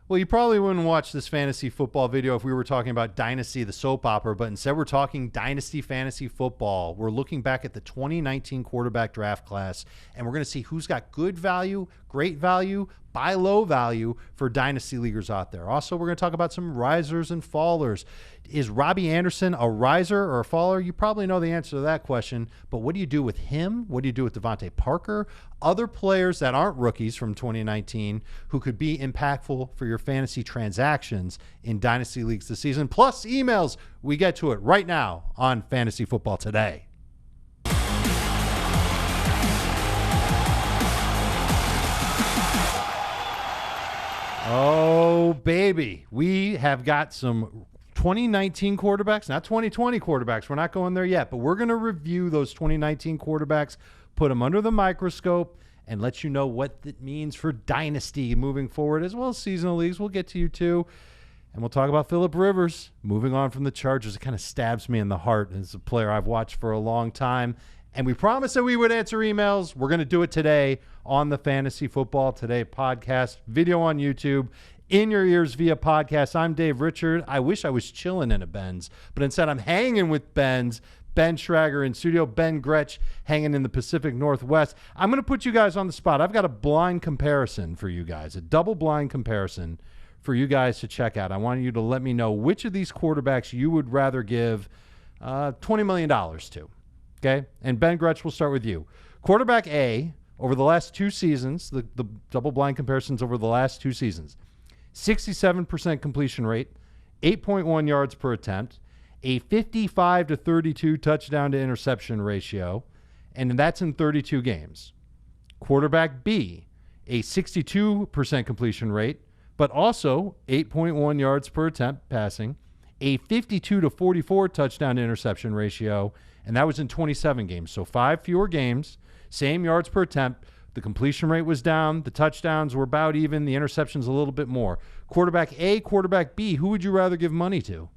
Well, you probably wouldn't watch this fantasy football video if we were talking about Dynasty, the soap opera, but instead we're talking Dynasty fantasy football. We're looking back at the 2019 quarterback draft class, and we're going to see who's got good value, great value, buy low value for Dynasty leaguers out there. Also, we're going to talk about some risers and fallers. Is Robbie Anderson a riser or a faller? You probably know the answer to that question, but what do you do with him? What do you do with Devontae Parker? Other players that aren't rookies from 2019 who could be impactful for your fantasy transactions in Dynasty leagues this season, plus emails. We get to it right now on Fantasy Football Today. Oh, baby. We have got some 2019 quarterbacks, not 2020 quarterbacks. We're not going there yet, but we're going to review those 2019 quarterbacks, put them under the microscope, and let you know what it means for Dynasty moving forward, as well as seasonal leagues. We'll get to you, too. And we'll talk about Phillip Rivers moving on from the Chargers. It kind of stabs me in the heart. It's a player I've watched for a long time. And we promised that we would answer emails. We're going to do it today on the Fantasy Football Today podcast, video on YouTube, in your ears via podcast. I'm Dave Richard. I wish I was chilling in a Benz, but instead I'm hanging with Ben Schrager in studio, Ben Gretsch hanging in the Pacific Northwest. I'm going to put you guys on the spot. I've got a blind comparison for you guys, a double blind comparison for you guys to check out. I want you to let me know which of these quarterbacks you would rather give $20 million to. Okay, and Ben Gretsch, we'll start with you. Quarterback A, over the last two seasons, the double blind comparisons over the last two seasons, 67% completion rate, 8.1 yards per attempt, a 55 to 32 touchdown to interception ratio, and that's in 32 games. Quarterback B, a 62% completion rate, but also 8.1 yards per attempt passing, a 52 to 44 touchdown to interception ratio, and that was in 27 games. So 5 fewer games, same yards per attempt. The completion rate was down. The touchdowns were about even. The interceptions a little bit more. Quarterback A, quarterback B, who would you rather give money to?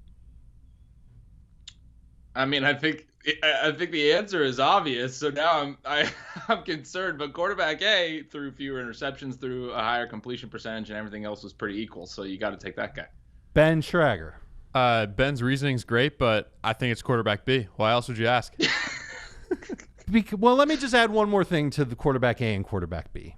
I mean, I think the answer is obvious. So now I'm concerned. But quarterback A threw fewer interceptions, threw a higher completion percentage, and everything else was pretty equal. So you got to take that guy. Ben Schrager. Ben's reasoning's great, but I think it's quarterback B. Why else would you ask? Well, let me just add one more thing to the quarterback A and quarterback B.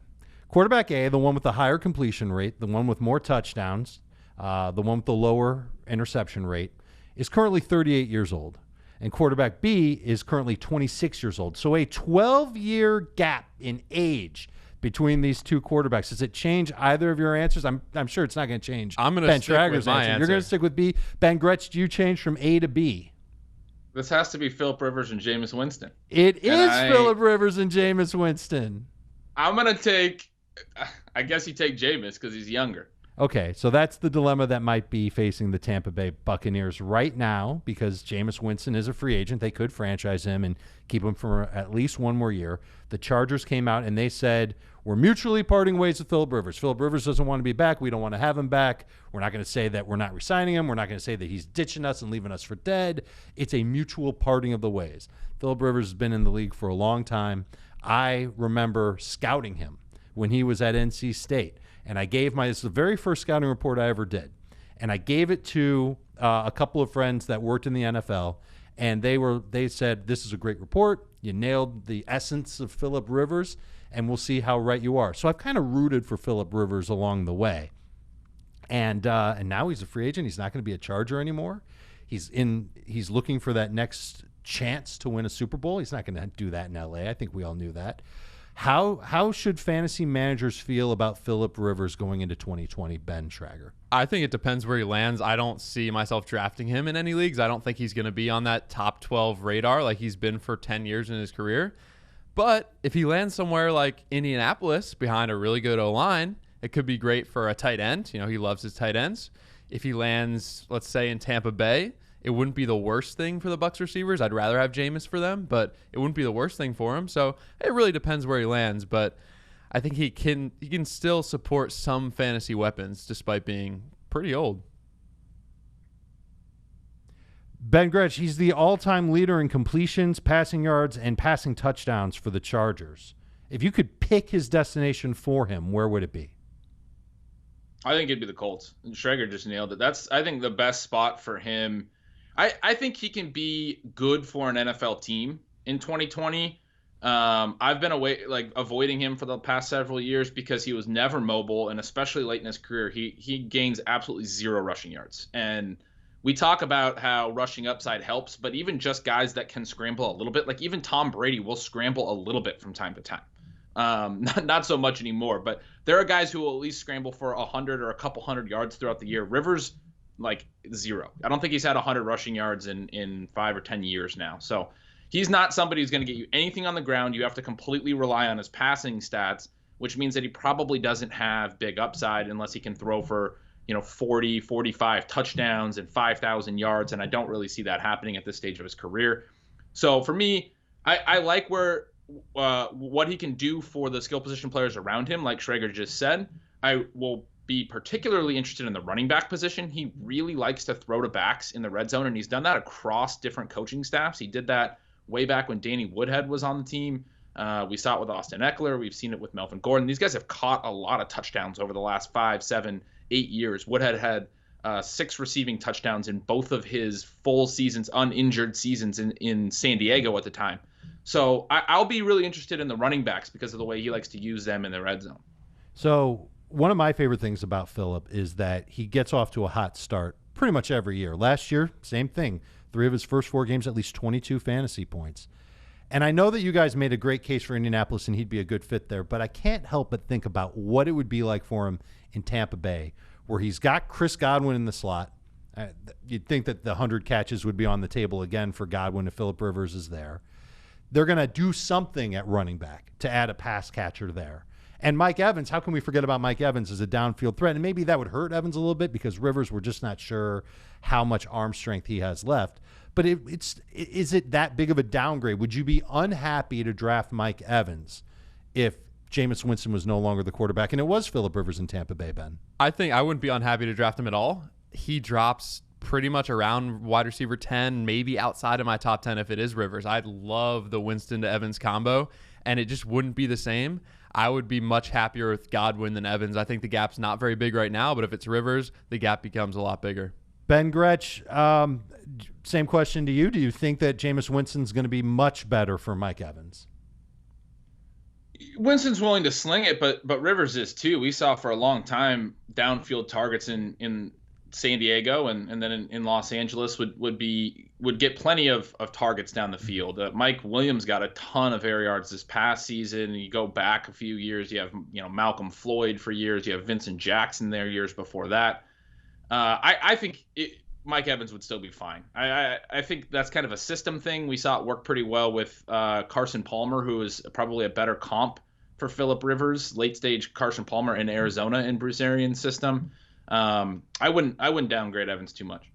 Quarterback A, the one with the higher completion rate, the one with more touchdowns, the one with the lower interception rate, is currently 38 years old. And quarterback B is currently 26 years old. So a 12-year gap in age between these two quarterbacks. Does it change either of your answers? I'm sure it's not going to change. I'm going to stick with my answer. You're going to stick with B. Ben Gretsch, do you change from A to B? This has to be Phillip Rivers and Jameis Winston. It is Phillip Rivers and Jameis Winston. I'm going to take, I guess you take Jameis because he's younger. Okay, so that's the dilemma that might be facing the Tampa Bay Buccaneers right now because Jameis Winston is a free agent. They could franchise him and keep him for at least one more year. The Chargers came out and they said, we're mutually parting ways with Phillip Rivers. Phillip Rivers doesn't want to be back. We don't want to have him back. We're not going to say that we're not re-signing him. We're not going to say that he's ditching us and leaving us for dead. It's a mutual parting of the ways. Phillip Rivers has been in the league for a long time. I remember scouting him when he was at NC State. And I gave this is the very first scouting report I ever did. And I gave it to a couple of friends that worked in the NFL. And they said, this is a great report. You nailed the essence of Phillip Rivers. And we'll see how right you are. So I've kind of rooted for Phillip Rivers along the way. And now he's a free agent. He's not going to be a Charger anymore. He's looking for that next chance to win a Super Bowl. He's not going to do that in LA. I think we all knew that. How should fantasy managers feel about Phillip Rivers going into 2020, Ben Schrager? I think it depends where he lands. I don't see myself drafting him in any leagues. I don't think he's going to be on that top 12 radar like he's been for 10 years in his career. But if he lands somewhere like Indianapolis behind a really good O-line, it could be great for a tight end. You know, he loves his tight ends. If he lands, let's say, in Tampa Bay, it wouldn't be the worst thing for the Bucs receivers. I'd rather have Jameis for them, but it wouldn't be the worst thing for him. So it really depends where he lands. But I think he can still support some fantasy weapons despite being pretty old. Ben Gretsch, he's the all-time leader in completions, passing yards, and passing touchdowns for the Chargers. If you could pick his destination for him, where would it be? I think it'd be the Colts. And Schrager just nailed it. That's, I think, the best spot for him. I think he can be good for an NFL team in 2020. I've been avoiding him for the past several years because he was never mobile, and especially late in his career, he gains absolutely 0 rushing yards. And we talk about how rushing upside helps, but even just guys that can scramble a little bit, like even Tom Brady will scramble a little bit from time to time. Not so much anymore, but there are guys who will at least scramble for 100 or a couple hundred yards throughout the year. Rivers, like 0. I don't think he's had 100 rushing yards in 5 or 10 years now. So he's not somebody who's going to get you anything on the ground. You have to completely rely on his passing stats, which means that he probably doesn't have big upside unless he can throw for 40, 45 touchdowns and 5,000 yards, and I don't really see that happening at this stage of his career. So for me, I like what he can do for the skill position players around him, like Schrager just said. I will be particularly interested in the running back position. He really likes to throw to backs in the red zone, and he's done that across different coaching staffs. He did that way back when Danny Woodhead was on the team. We saw it with Austin Eckler. We've seen it with Melvin Gordon. These guys have caught a lot of touchdowns over the last 5, 7, 8 years. Woodhead had 6 receiving touchdowns in both of his full seasons, uninjured seasons in San Diego at the time. So I'll be really interested in the running backs because of the way he likes to use them in the red zone. So one of my favorite things about Phillip is that he gets off to a hot start pretty much every year. Last year, same thing. 3 of his first 4 games, at least 22 fantasy points. And I know that you guys made a great case for Indianapolis and he'd be a good fit there, but I can't help but think about what it would be like for him in Tampa Bay, where he's got Chris Godwin in the slot. You'd think that the 100 catches would be on the table again for Godwin if Phillip Rivers is there. They're going to do something at running back to add a pass catcher there. And Mike Evans, how can we forget about Mike Evans as a downfield threat? And maybe that would hurt Evans a little bit because Rivers, we're just not sure how much arm strength he has left. But is it that big of a downgrade? Would you be unhappy to draft Mike Evans if Jameis Winston was no longer the quarterback and it was Phillip Rivers in Tampa Bay, Ben? I think I wouldn't be unhappy to draft him at all. He drops pretty much around wide receiver 10, maybe outside of my top 10 if it is Rivers. I'd love the Winston to Evans combo, and it just wouldn't be the same. I would be much happier with Godwin than Evans. I think the gap's not very big right now, but if it's Rivers, the gap becomes a lot bigger. Ben Gretsch, same question to you. Do you think that Jameis Winston's going to be much better for Mike Evans? Winston's willing to sling it, but Rivers is too. We saw for a long time downfield targets in San Diego and then in Los Angeles would get plenty of targets down the field. Mike Williams got a ton of air yards this past season. You go back a few years, you have Malcolm Floyd for years. You have Vincent Jackson there years before that. I think Mike Evans would still be fine. I think that's kind of a system thing. We saw it work pretty well with Carson Palmer, who is probably a better comp for Phillip Rivers, late stage Carson Palmer in Arizona in Bruce Arians' system. I wouldn't downgrade Evans too much.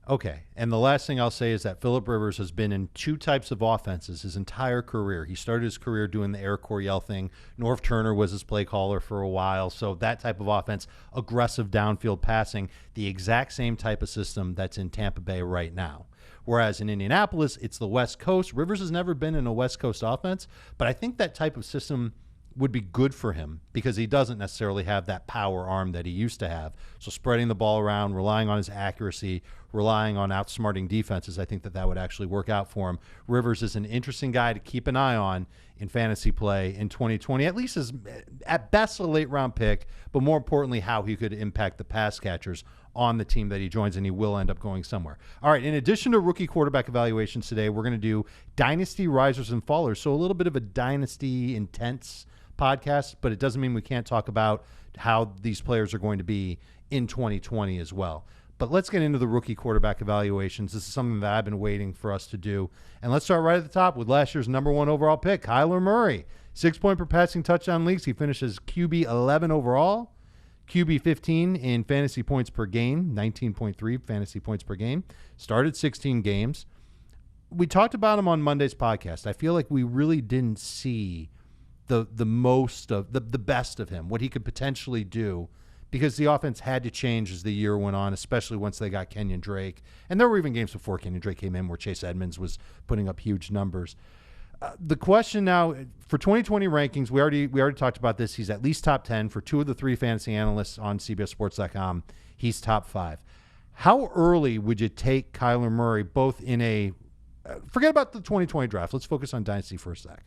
Okay, and the last thing I'll say is that Phillip Rivers has been in 2 types of offenses his entire career. He started his career doing the Air Coryell thing. Norv Turner was his play caller for a while, so that type of offense, aggressive downfield passing, the exact same type of system that's in Tampa Bay right now. Whereas in Indianapolis, it's the West Coast. Rivers has never been in a West Coast offense, but I think that type of system would be good for him because he doesn't necessarily have that power arm that he used to have. So spreading the ball around, relying on his accuracy, relying on outsmarting defenses, I think that would actually work out for him. Rivers is an interesting guy to keep an eye on in fantasy play in 2020, at least as at best a late round pick, but more importantly, how he could impact the pass catchers on the team that he joins, and he will end up going somewhere. All right, in addition to rookie quarterback evaluations today, we're going to do Dynasty, Risers, and Fallers. So a little bit of a Dynasty intense podcast, but it doesn't mean we can't talk about how these players are going to be in 2020 as well. But let's get into the rookie quarterback evaluations. This is something that I've been waiting for us to do. And let's start right at the top with last year's number 1 overall pick, Kyler Murray. 6 point per passing touchdown leagues. He finishes QB 11 overall, QB 15 in fantasy points per game, 19.3 fantasy points per game. Started 16 games. We talked about him on Monday's podcast. I feel like we really didn't see the most of the best of him, what he could potentially do, because the offense had to change as the year went on, especially once they got Kenyon Drake. And there were even games before Kenyon Drake came in where Chase Edmonds was putting up huge numbers. The question now for 2020 rankings, we already talked about this. He's at least top 10 for 2 of the 3 fantasy analysts on CBSSports.com. He's top 5. How early would you take Kyler Murray, both in a forget about the 2020 draft. Let's focus on Dynasty for a sec.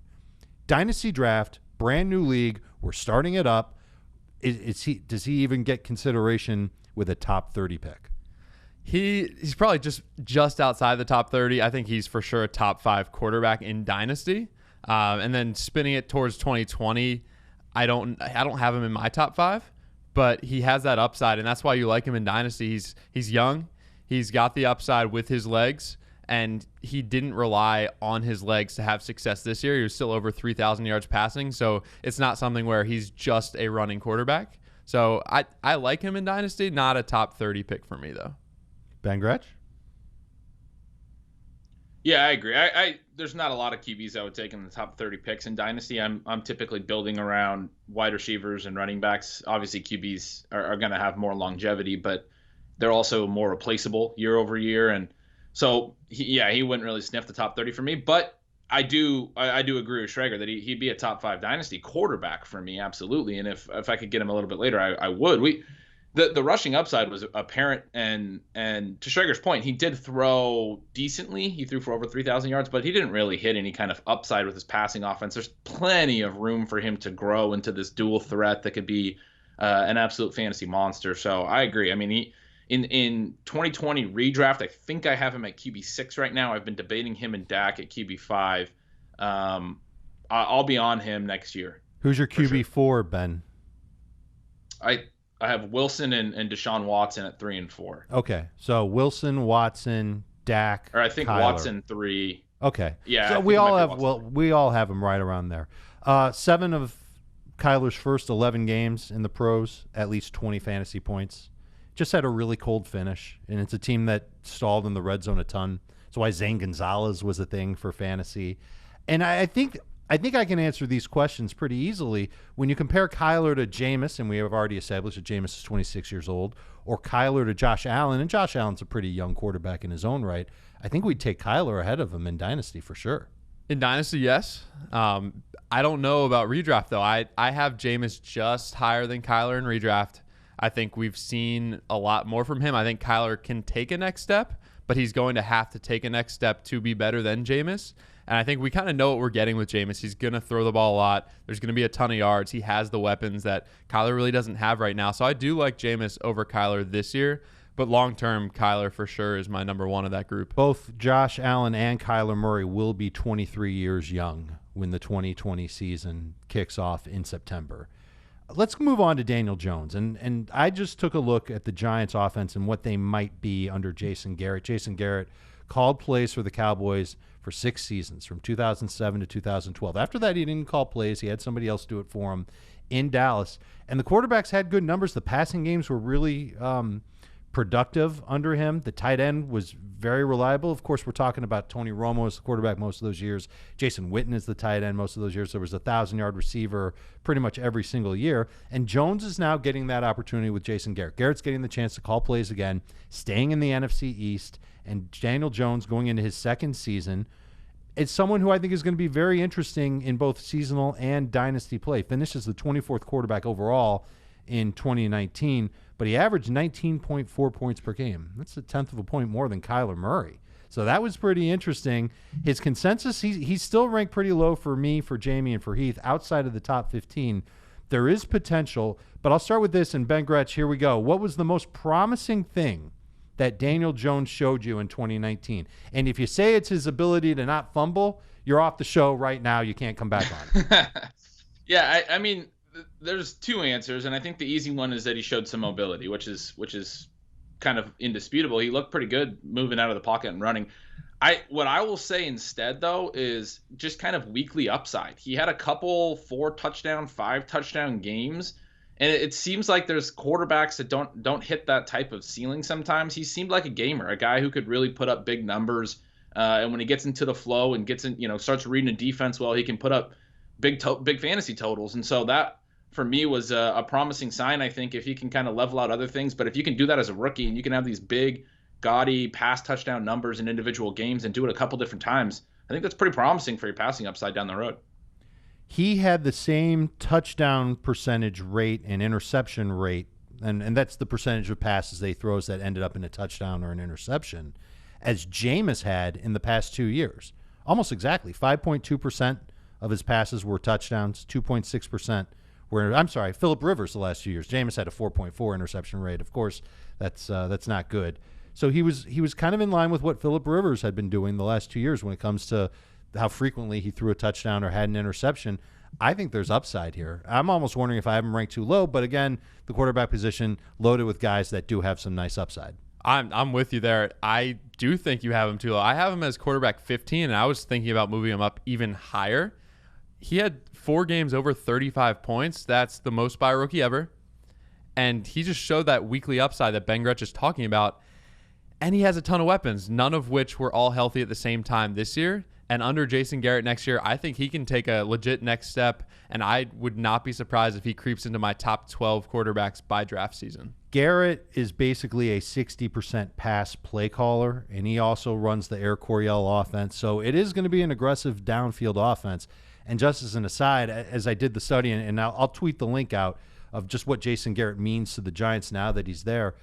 Dynasty draft, brand new league. We're starting it up. Does he even get consideration with a top 30 pick? He's probably just outside the top 30. I think he's for sure a top 5 quarterback in Dynasty. And then spinning it towards 2020, I don't have him in my top 5, but he has that upside, and that's why you like him in Dynasty. He's young. He's got the upside with his legs, and he didn't rely on his legs to have success this year. He was still over 3,000 yards passing, so it's not something where he's just a running quarterback. So I like him in Dynasty, not a top 30 pick for me, though. Ben Gretsch? Yeah, I agree. There's not a lot of QBs I would take in the top 30 picks in Dynasty. I'm typically building around wide receivers and running backs. Obviously, QBs are going to have more longevity, but they're also more replaceable year over year. And so, he wouldn't really sniff the top 30 for me. But I do agree with Schrager that he'd be a top 5 Dynasty quarterback for me, absolutely. And if I could get him a little bit later, I would. The rushing upside was apparent, and to Schrager's point, he did throw decently. He threw for over 3,000 yards, but he didn't really hit any kind of upside with his passing offense. There's plenty of room for him to grow into this dual threat that could be an absolute fantasy monster. So I agree. I mean, he in 2020 redraft, I think I have him at QB6 right now. I've been debating him and Dak at QB5. I'll be on him next year. Who's your QB4, Ben? I have Wilson and Deshaun Watson at 3 and 4. Okay, so Wilson, Watson, Dak, or I think Kyler. Watson 3. Okay, yeah. So we all have him right around there. 7 of Kyler's first 11 games in the pros, at least 20 fantasy points. Just had a really cold finish, and it's a team that stalled in the red zone a ton. That's why Zane Gonzalez was a thing for fantasy, and I think I can answer these questions pretty easily. When you compare Kyler to Jameis, and we have already established that Jameis is 26 years old, or Kyler to Josh Allen, and Josh Allen's a pretty young quarterback in his own right, I think we'd take Kyler ahead of him in Dynasty for sure. In Dynasty, yes. I don't know about redraft, though. I have Jameis just higher than Kyler in redraft. I think we've seen a lot more from him. I think Kyler can take a next step, but he's going to have to take a next step to be better than Jameis. And I think we kind of know what we're getting with Jameis. He's going to throw the ball a lot. There's going to be a ton of yards. He has the weapons that Kyler really doesn't have right now. So I do like Jameis over Kyler this year. But long-term, Kyler for sure is my number 1 of that group. Both Josh Allen and Kyler Murray will be 23 years young when the 2020 season kicks off in September. Let's move on to Daniel Jones. And I just took a look at the Giants' offense and what they might be under Jason Garrett. Jason Garrett called plays for the Cowboys for 6 seasons, from 2007 to 2012. After that, he didn't call plays. He had somebody else do it for him in Dallas. And the quarterbacks had good numbers. The passing games were really productive under him. The tight end was very reliable. Of course, we're talking about Tony Romo as the quarterback most of those years. Jason Witten is the tight end most of those years. There was a 1,000-yard receiver pretty much every single year. And Jones is now getting that opportunity with Jason Garrett. Garrett's getting the chance to call plays again, staying in the NFC East, and Daniel Jones going into his second season. It's someone who I think is going to be very interesting in both seasonal and dynasty play. Finishes the 24th quarterback overall in 2019, but he averaged 19.4 points per game. That's a tenth of a point more than Kyler Murray. So that was pretty interesting. His consensus, he's still ranked pretty low for me, for Jamie, and for Heath, outside of the top 15. There is potential, but I'll start with this, and Ben Gretsch, here we go. What was the most promising thing that Daniel Jones showed you in 2019? And if you say it's his ability to not fumble, you're off the show right now. You can't come back on. Yeah, I mean, there's 2 answers, and I think the easy one is that he showed some mobility, which is kind of indisputable. He looked pretty good moving out of the pocket and running. What I will say instead, though, is just kind of weekly upside. He had a couple 4-touchdown, 5-touchdown games, and it seems like there's quarterbacks that don't hit that type of ceiling sometimes. He seemed like a gamer, a guy who could really put up big numbers, and when he gets into the flow and gets in, starts reading a defense well, he can put up big fantasy totals. And so that, for me, was a promising sign, I think, if he can kind of level out other things. But if you can do that as a rookie and you can have these big, gaudy pass touchdown numbers in individual games and do it a couple different times, I think that's pretty promising for your passing upside down the road. He had the same touchdown percentage rate and interception rate, and that's the percentage of passes they throws that ended up in a touchdown or an interception, as Jameis had in the past 2 years. Almost exactly. 5.2% of his passes were touchdowns, 2.6% were, I'm sorry, Phillip Rivers the last 2 years. Jameis had a 4.4 interception rate. Of course, that's not good. So he was kind of in line with what Phillip Rivers had been doing the last 2 years when it comes to how frequently he threw a touchdown or had an interception. I think there's upside here. I'm almost wondering if I have him ranked too low, but again, the quarterback position loaded with guys that do have some nice upside. I'm with you there. I do think you have him too low. I have him as quarterback 15, and I was thinking about moving him up even higher. He had 4 games over 35 points. That's the most by a rookie ever. And he just showed that weekly upside that Ben Gretch is talking about. And he has a ton of weapons, none of which were all healthy at the same time this year. And under Jason Garrett next year, I think he can take a legit next step. And I would not be surprised if he creeps into my top 12 quarterbacks by draft season. Garrett is basically a 60% pass play caller, and he also runs the Air Coryell offense. So it is going to be an aggressive downfield offense. And just as an aside, as I did the study, and I'll tweet the link out of just what Jason Garrett means to the Giants now that he's there.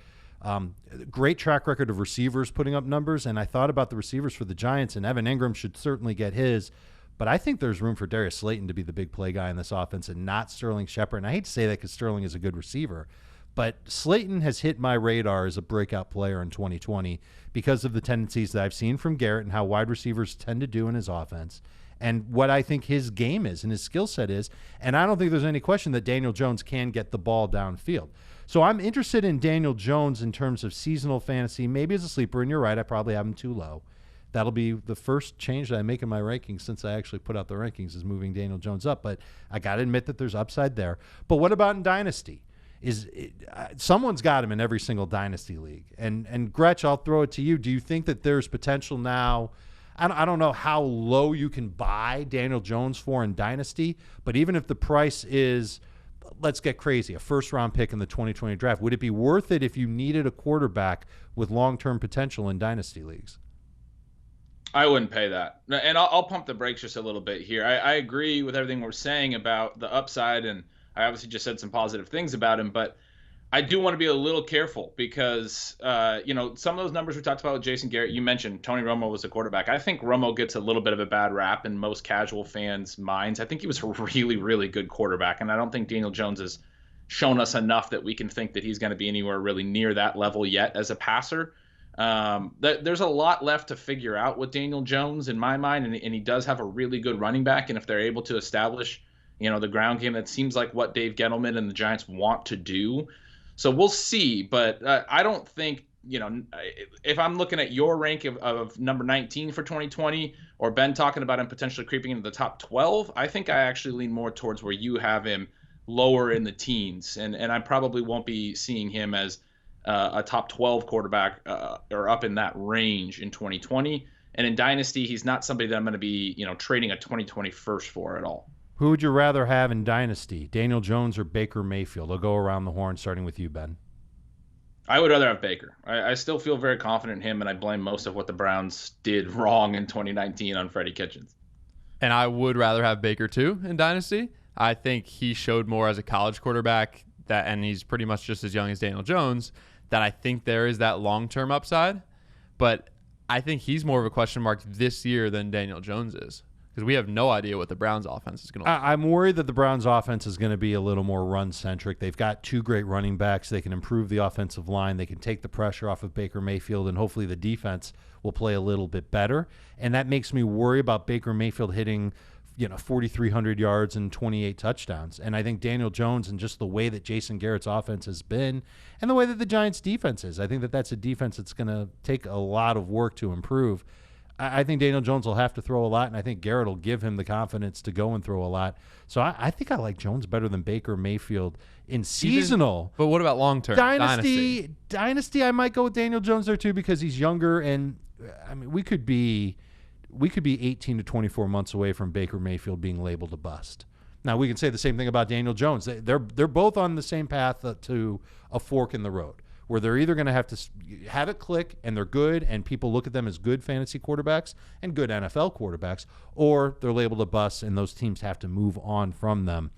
Great track record of receivers putting up numbers, and I thought about the receivers for the Giants, and Evan Ingram should certainly get his. But I think there's room for Darius Slayton to be the big play guy in this offense and not Sterling Shepard. And I hate to say that because Sterling is a good receiver. But Slayton has hit my radar as a breakout player in 2020 because of the tendencies that I've seen from Garrett and how wide receivers tend to do in his offense and what I think his game is and his skill set is. And I don't think there's any question that Daniel Jones can get the ball downfield. So I'm interested in Daniel Jones in terms of seasonal fantasy, maybe as a sleeper. And you're right, I probably have him too low. That'll be the first change that I make in my rankings since I actually put out the rankings is moving Daniel Jones up. But I got to admit that there's upside there. But what about in Dynasty? Someone's got him in every single Dynasty league. And Gretch, I'll throw it to you. Do you think that there's potential now? I don't know how low you can buy Daniel Jones for in Dynasty, but even if the price is, let's get crazy, a first-round pick in the 2020 draft, would it be worth it if you needed a quarterback with long-term potential in Dynasty leagues? I wouldn't pay that. And I'll pump the brakes just a little bit here. I agree with everything we're saying about the upside, and I obviously just said some positive things about him, but I do want to be a little careful because, some of those numbers we talked about with Jason Garrett, you mentioned Tony Romo was a quarterback. I think Romo gets a little bit of a bad rap in most casual fans' minds. I think he was a really, really good quarterback, and I don't think Daniel Jones has shown us enough that we can think that he's going to be anywhere really near that level yet as a passer. There's a lot left to figure out with Daniel Jones in my mind, and he does have a really good running back, and if they're able to establish, the ground game, that seems like what Dave Gettleman and the Giants want to do. So we'll see, but I don't think, if I'm looking at your rank of number 19 for 2020 or Ben talking about him potentially creeping into the top 12, I think I actually lean more towards where you have him lower in the teens. And I probably won't be seeing him as a top 12 quarterback or up in that range in 2020. And in Dynasty, he's not somebody that I'm going to be, trading a 2020 first for at all. Who would you rather have in Dynasty, Daniel Jones or Baker Mayfield? I'll go around the horn, starting with you, Ben. I would rather have Baker. I still feel very confident in him, and I blame most of what the Browns did wrong in 2019 on Freddie Kitchens. And I would rather have Baker, too, in Dynasty. I think he showed more as a college quarterback, and he's pretty much just as young as Daniel Jones, that I think there is that long-term upside. But I think he's more of a question mark this year than Daniel Jones is. Because we have no idea what the Browns' offense is going to look like. I'm worried that the Browns' offense is going to be a little more run-centric. They've got 2 great running backs. They can improve the offensive line. They can take the pressure off of Baker Mayfield, and hopefully the defense will play a little bit better. And that makes me worry about Baker Mayfield hitting 4,300 yards and 28 touchdowns. And I think Daniel Jones, and just the way that Jason Garrett's offense has been and the way that the Giants' defense is, I think that that's a defense that's going to take a lot of work to improve. I think Daniel Jones will have to throw a lot, and I think Garrett will give him the confidence to go and throw a lot. So I think I like Jones better than Baker Mayfield in seasonal. But what about long-term? Dynasty, I might go with Daniel Jones there too because he's younger, and I mean we could be 18 to 24 months away from Baker Mayfield being labeled a bust. Now we can say the same thing about Daniel Jones. They're both on the same path to a fork in the road, where they're either going to have to have it click and they're good and people look at them as good fantasy quarterbacks and good NFL quarterbacks, or they're labeled a bust and those teams have to move on from them.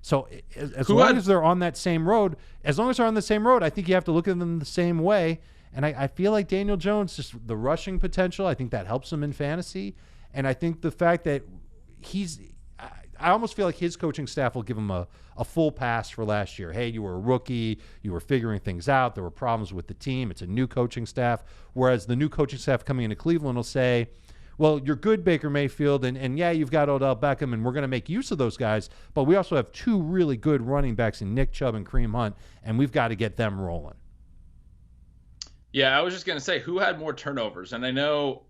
So as long as they're on that same road, I think you have to look at them the same way. And I feel like Daniel Jones, just the rushing potential, I think that helps him in fantasy. And I think the fact that I almost feel like his coaching staff will give him a full pass for last year. Hey, you were a rookie. You were figuring things out. There were problems with the team. It's a new coaching staff. Whereas the new coaching staff coming into Cleveland will say, well, you're good, Baker Mayfield, and yeah, you've got Odell Beckham, and we're going to make use of those guys, but we also have two really good running backs in Nick Chubb and Kareem Hunt, and we've got to get them rolling. Yeah, I was just going to say, who had more turnovers? And I know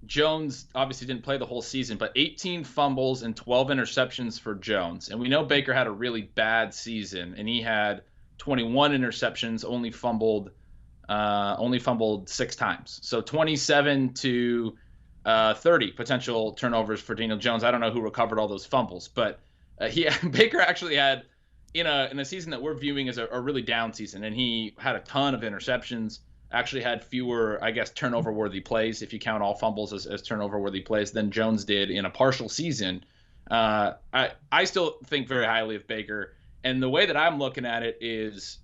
Jones obviously didn't play the whole season, but 18 fumbles and 12 interceptions for Jones. And we know Baker had a really bad season, and he had 21 interceptions, only fumbled 6 times. So 27 to 30 potential turnovers for Daniel Jones. I don't know who recovered all those fumbles, but Baker actually had in a season that we're viewing as a really down season, and he had a ton of interceptions. Actually had fewer, I guess, turnover-worthy plays, if you count all fumbles as turnover-worthy plays, than Jones did in a partial season. I still think very highly of Baker, and the way that I'm looking at it is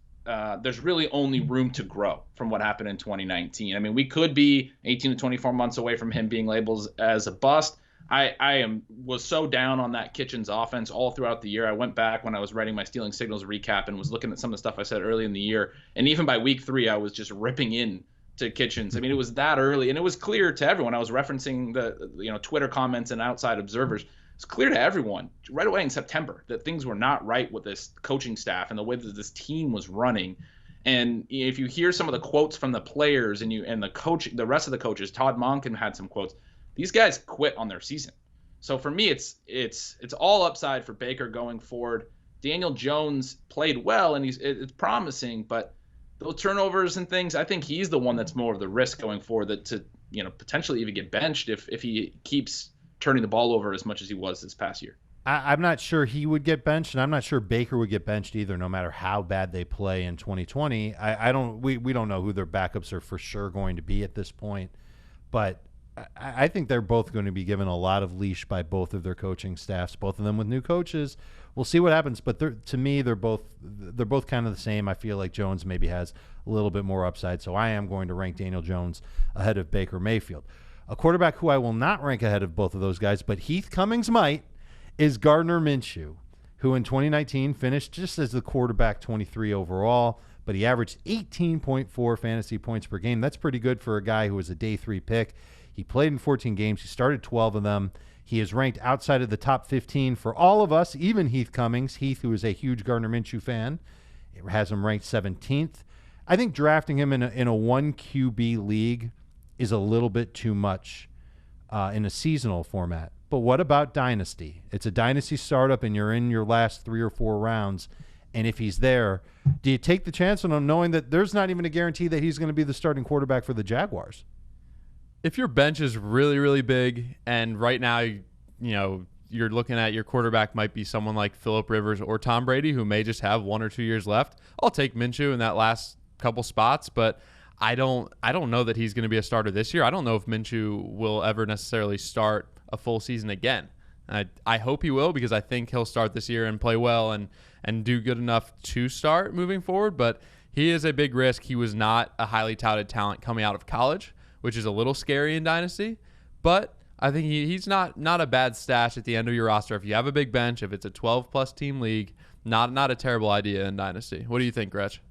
there's really only room to grow from what happened in 2019. I mean, we could be 18 to 24 months away from him being labeled as a bust. I was so down on that Kitchens offense all throughout the year. I went back when I was writing my Stealing Signals recap and was looking at some of the stuff I said early in the year. And even by week 3, I was just ripping in to Kitchens. I mean, it was that early, and it was clear to everyone. I was referencing the Twitter comments and outside observers. It's clear to everyone right away in September that things were not right with this coaching staff and the way that this team was running. And if you hear some of the quotes from the players and the rest of the coaches, Todd Monken had some quotes. These guys quit on their season. So for me, it's all upside for Baker going forward. Daniel Jones played well, and it's promising, but those turnovers and things, I think he's the one that's more of the risk going forward to potentially even get benched if he keeps turning the ball over as much as he was this past year. I'm not sure he would get benched, and I'm not sure Baker would get benched either, no matter how bad they play in 2020. We don't know who their backups are for sure going to be at this point, but I think they're both going to be given a lot of leash by both of their coaching staffs, both of them with new coaches. We'll see what happens, but to me, they're both kind of the same. I feel like Jones maybe has a little bit more upside, so I am going to rank Daniel Jones ahead of Baker Mayfield. A quarterback who I will not rank ahead of both of those guys, but Heath Cummings might, is Gardner Minshew, who in 2019 finished just as the quarterback 23 overall, but he averaged 18.4 fantasy points per game. That's pretty good for a guy who was a day 3 pick. He played in 14 games. He started 12 of them. He is ranked outside of the top 15 for all of us, even Heath Cummings. Heath, who is a huge Gardner Minshew fan, has him ranked 17th. I think drafting him in a 1 QB league is a little bit too much in a seasonal format. But what about Dynasty? It's a Dynasty startup, and you're in your last 3 or 4 rounds. And if he's there, do you take the chance on him knowing that there's not even a guarantee that he's going to be the starting quarterback for the Jaguars? If your bench is really, really big, and right now, you're looking at your quarterback might be someone like Phillip Rivers or Tom Brady, who may just have 1 or 2 years left, I'll take Minshew in that last couple spots, but I don't know that he's going to be a starter this year. I don't know if Minshew will ever necessarily start a full season again. I hope he will, because I think he'll start this year and play well and do good enough to start moving forward, but he is a big risk. He was not a highly touted talent coming out of college, which is a little scary in Dynasty, but I think he's not a bad stash at the end of your roster. If you have a big bench, if it's a 12-plus team league, not a terrible idea in Dynasty. What do you think, Gretch?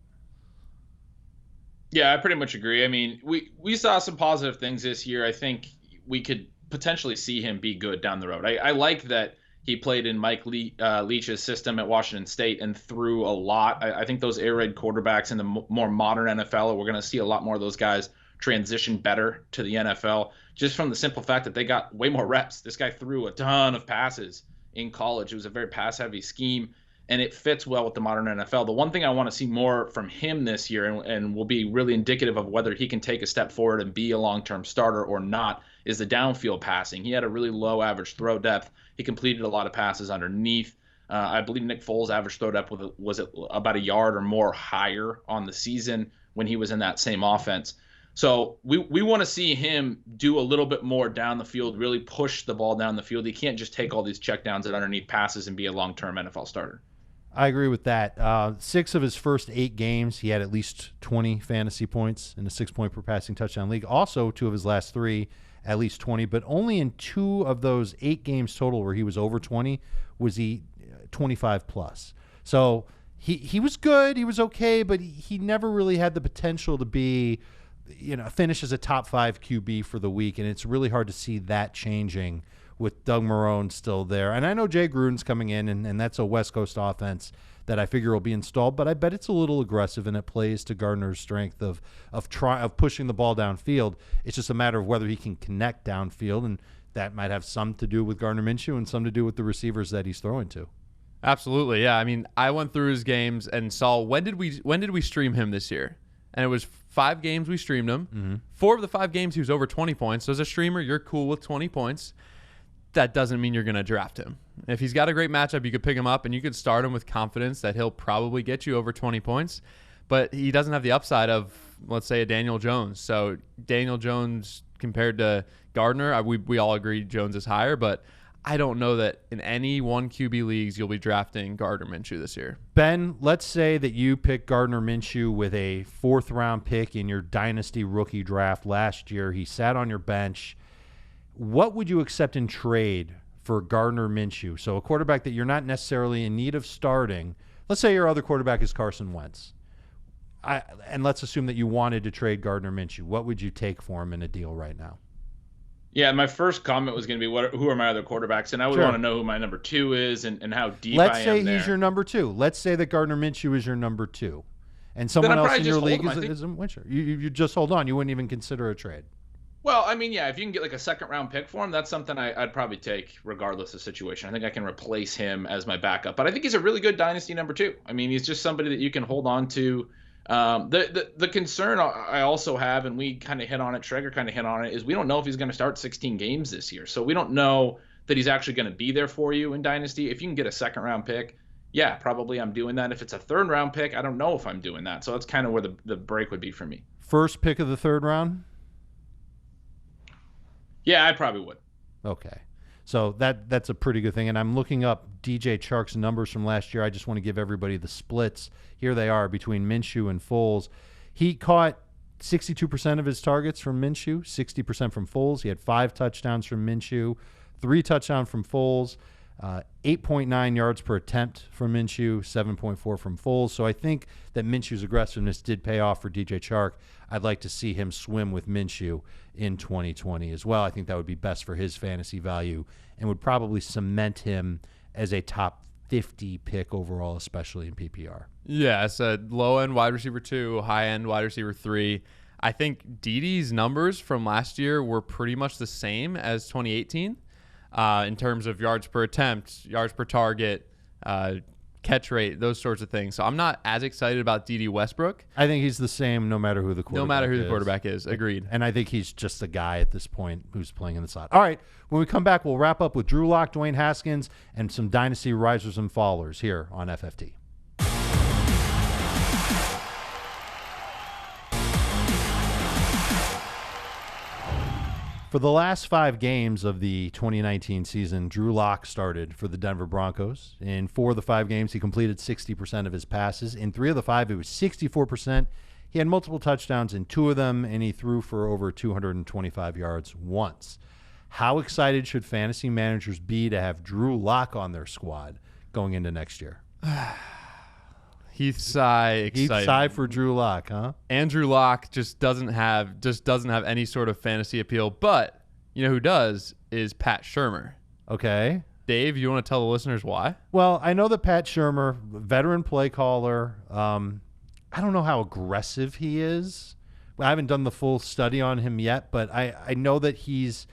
Yeah, I pretty much agree. I mean, we saw some positive things this year. I think we could potentially see him be good down the road. I like that he played in Mike Leach's system at Washington State and threw a lot. I think those air raid quarterbacks in the more modern NFL, we're going to see a lot more of those guys transition better to the NFL, just from the simple fact that they got way more reps. This guy threw a ton of passes in college. It was a very pass-heavy scheme, and it fits well with the modern NFL. The one thing I want to see more from him this year, and will be really indicative of whether he can take a step forward and be a long-term starter or not, is the downfield passing. He had a really low average throw depth. He completed a lot of passes underneath. I believe Nick Foles' average throw depth was about a yard or more higher on the season when he was in that same offense. So we want to see him do a little bit more down the field, really push the ball down the field. He can't just take all these checkdowns and underneath passes and be a long-term NFL starter. I agree with that. 6 of his first 8 games, he had at least 20 fantasy points in a 6-point per passing touchdown league. Also, 2 of his last 3, at least 20. But only in 2 of those 8 games total where he was over 20 was he 25 plus. So he was good. He was okay, but he never really had the potential to be, finish as a top 5 QB for the week. And it's really hard to see that changing with Doug Marrone still there. And I know Jay Gruden's coming in, and that's a West Coast offense that I figure will be installed, but I bet it's a little aggressive, and it plays to Gardner's strength of pushing the ball downfield. It's just a matter of whether he can connect downfield, and that might have some to do with Gardner Minshew and some to do with the receivers that he's throwing to. Absolutely, yeah. I mean, I went through his games and saw when did we stream him this year? And it was 5 games we streamed him. Mm-hmm. 4 of the 5 games he was over 20 points. So as a streamer, you're cool with 20 points. That doesn't mean you're going to draft him. If he's got a great matchup, you could pick him up and you could start him with confidence that he'll probably get you over 20 points. But he doesn't have the upside of, let's say, a Daniel Jones. So Daniel Jones compared to Gardner, we all agree Jones is higher, but I don't know that in any 1 QB leagues you'll be drafting Gardner Minshew this year. Ben, let's say that you pick Gardner Minshew with a 4th-round pick in your Dynasty rookie draft last year. He sat on your bench. What would you accept in trade for Gardner Minshew? So a quarterback that you're not necessarily in need of starting. Let's say your other quarterback is Carson Wentz. And let's assume that you wanted to trade Gardner Minshew. What would you take for him in a deal right now? Yeah, my first comment was going to be, who are my other quarterbacks? And I would want to know who my number 2 is and how deep I am Let's say he's your number 2. Let's say that Gardner Minshew is your number 2. And someone else in your league is Minshew. You just hold on. You wouldn't even consider a trade. Well, I mean, yeah, if you can get like a 2nd-round pick for him, that's something I'd probably take regardless of situation. I think I can replace him as my backup. But I think he's a really good dynasty number 2. I mean, he's just somebody that you can hold on to. The concern I also have, and we kind of hit on it, Traeger kind of hit on it, is we don't know if he's going to start 16 games this year. So we don't know that he's actually going to be there for you in Dynasty. If you can get a 2nd-round pick, yeah, probably I'm doing that. If it's a 3rd-round pick, I don't know if I'm doing that. So that's kind of where the break would be for me. First pick of the 3rd round? Yeah, I probably would. Okay. So that's a pretty good thing. And I'm looking up DJ Chark's numbers from last year. I just want to give everybody the splits. Here they are between Minshew and Foles. He caught 62% of his targets from Minshew, 60% from Foles. He had 5 touchdowns from Minshew, 3 touchdowns from Foles, 8.9 yards per attempt from Minshew, 7.4 from Foles. So I think that Minshew's aggressiveness did pay off for DJ Chark. I'd like to see him swim with Minshew in 2020 as well. I think that would be best for his fantasy value and would probably cement him as a top 50 pick overall, especially in PPR. Yeah, it's a low-end wide receiver 2, high-end wide receiver 3. I think Didi's numbers from last year were pretty much the same as 2018 in terms of yards per attempt, yards per target, catch rate, those sorts of things. So I'm not as excited about Dede Westbrook. I think he's the same no matter who the quarterback is. Agreed. And I think he's just a guy at this point who's playing in the slot. All right, when we come back, we'll wrap up with Drew Lock, Dwayne Haskins, and some Dynasty risers and fallers here on FFT. For the last 5 games of the 2019 season, Drew Lock started for the Denver Broncos. In 4 of the 5 games, he completed 60% of his passes. In 3 of the 5, it was 64%. He had multiple touchdowns in 2 of them, and he threw for over 225 yards once. How excited should fantasy managers be to have Drew Lock on their squad going into next year? Heath sigh excited. Heath sigh for Drew Lock, huh? Andrew Lock just doesn't have any sort of fantasy appeal. But you know who does is Pat Shurmur. Okay. Dave, you want to tell the listeners why? Well, I know that Pat Shurmur, veteran play caller, I don't know how aggressive he is. I haven't done the full study on him yet, but I know that he's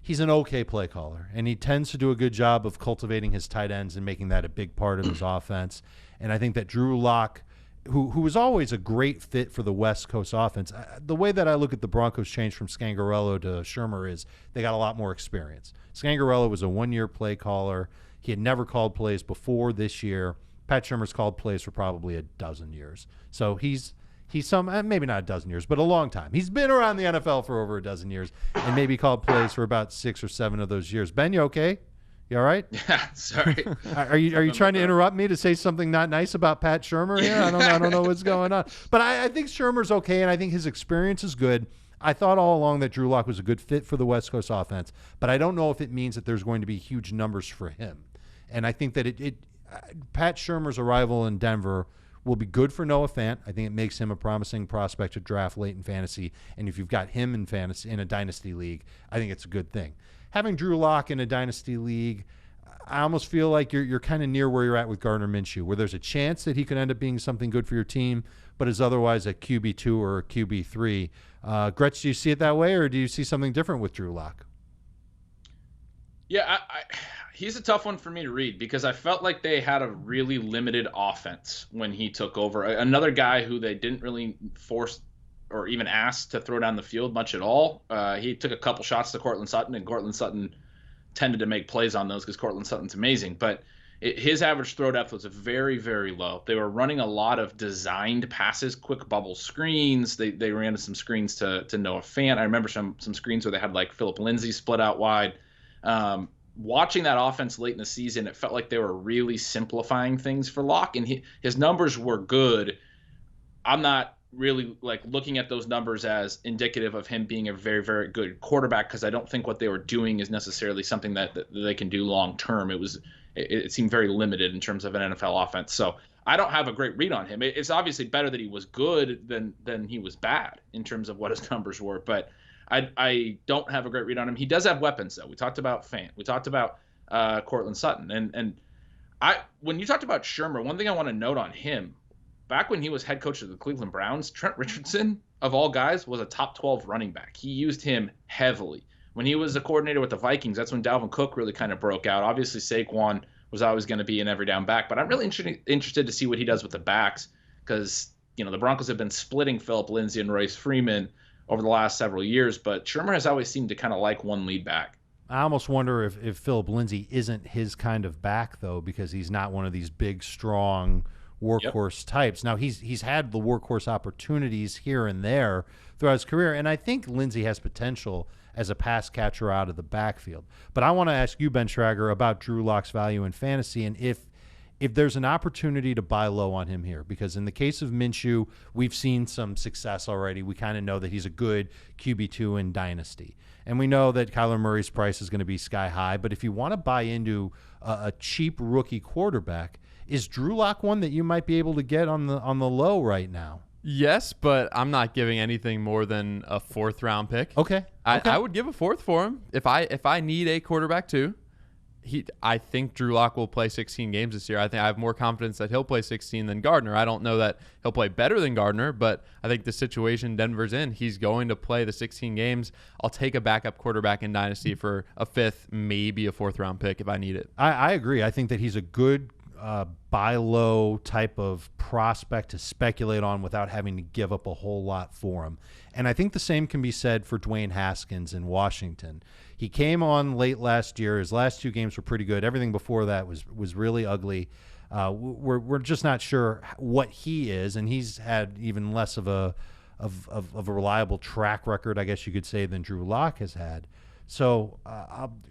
an okay play caller, and he tends to do a good job of cultivating his tight ends and making that a big part of his offense. And I think that Drew Lock, who was always a great fit for the West Coast offense, the way that I look at the Broncos change from Scangarello to Shurmur is they got a lot more experience. Scangarello was a 1-year play caller. He had never called plays before this year. Pat Shurmur's called plays for probably a dozen years. So he's maybe not a dozen years, but a long time. He's been around the NFL for over a dozen years and maybe called plays for about 6 or 7 of those years. Ben, you okay? You all right? Yeah, sorry. Are you trying to interrupt me to say something not nice about Pat Shurmur here? I don't know what's going on. But I think Shurmur's okay, and I think his experience is good. I thought all along that Drew Lock was a good fit for the West Coast offense, but I don't know if it means that there's going to be huge numbers for him. And I think that Pat Shurmur's arrival in Denver will be good for Noah Fant. I think it makes him a promising prospect to draft late in fantasy. And if you've got him in fantasy in a dynasty league, I think it's a good thing. Having Drew Lock in a dynasty league, I almost feel like you're kind of near where you're at with Gardner Minshew, where there's a chance that he could end up being something good for your team, but is otherwise a QB2 or a QB3. Gretsch, do you see it that way, or do you see something different with Drew Lock? Yeah, he's a tough one for me to read because I felt like they had a really limited offense when he took over. Another guy who they didn't really force or even ask to throw down the field much at all. He took a couple shots to Courtland Sutton, and Courtland Sutton tended to make plays on those because Courtland Sutton's amazing. But his average throw depth was very, very low. They were running a lot of designed passes, quick bubble screens. They ran some screens to Noah Fant. I remember some screens where they had like Phillip Lindsay split out wide. Watching that offense late in the season, it felt like they were really simplifying things for Locke, and his numbers were good. I'm not really like looking at those numbers as indicative of him being a very, very good quarterback because I don't think what they were doing is necessarily something that they can do long term. It seemed very limited in terms of an NFL offense. So I don't have a great read on him. It's obviously better that he was good than he was bad in terms of what his numbers were, but I don't have a great read on him. He does have weapons though. We talked about Fant. We talked about Courtland Sutton, and when you talked about Shurmur, one thing I want to note on him. Back when he was head coach of the Cleveland Browns, Trent Richardson, of all guys, was a top 12 running back. He used him heavily. When he was a coordinator with the Vikings, that's when Dalvin Cook really kind of broke out. Obviously, Saquon was always going to be an every down back, but I'm really interested to see what he does with the backs because, the Broncos have been splitting Phillip Lindsay and Royce Freeman over the last several years, but Shurmur has always seemed to kind of like one lead back. I almost wonder if Phillip Lindsay isn't his kind of back, though, because he's not one of these big, strong workhorse types. Now he's had the workhorse opportunities here and there throughout his career, and I think Lindsay has potential as a pass catcher out of the backfield. But I want to ask you, Ben Schrager, about Drew Lock's value in fantasy and if there's an opportunity to buy low on him here, because in the case of Minshew, we've seen some success already. We kind of know that he's a good QB2 in Dynasty. And we know that Kyler Murray's price is going to be sky high. But if you want to buy into a cheap rookie quarterback, is Drew Lock one that you might be able to get on the low right now? Yes, but I'm not giving anything more than a 4th round pick. Okay. I would give a 4th for him if I need a quarterback too. I think Drew Lock will play 16 games this year. I think I have more confidence that he'll play 16 than Gardner. I don't know that he'll play better than Gardner, but I think the situation Denver's in, he's going to play the 16 games. I'll take a backup quarterback in Dynasty for a 5th, maybe a 4th round pick if I need it. I agree. I think that he's a good buy low type of prospect to speculate on without having to give up a whole lot for him. And I think the same can be said for Dwayne Haskins in Washington. He came on late last year. His last 2 games were pretty good. Everything before that was really ugly. We're just not sure what he is, and he's had even less of a reliable track record, I guess you could say, than Drew Lock has had. So,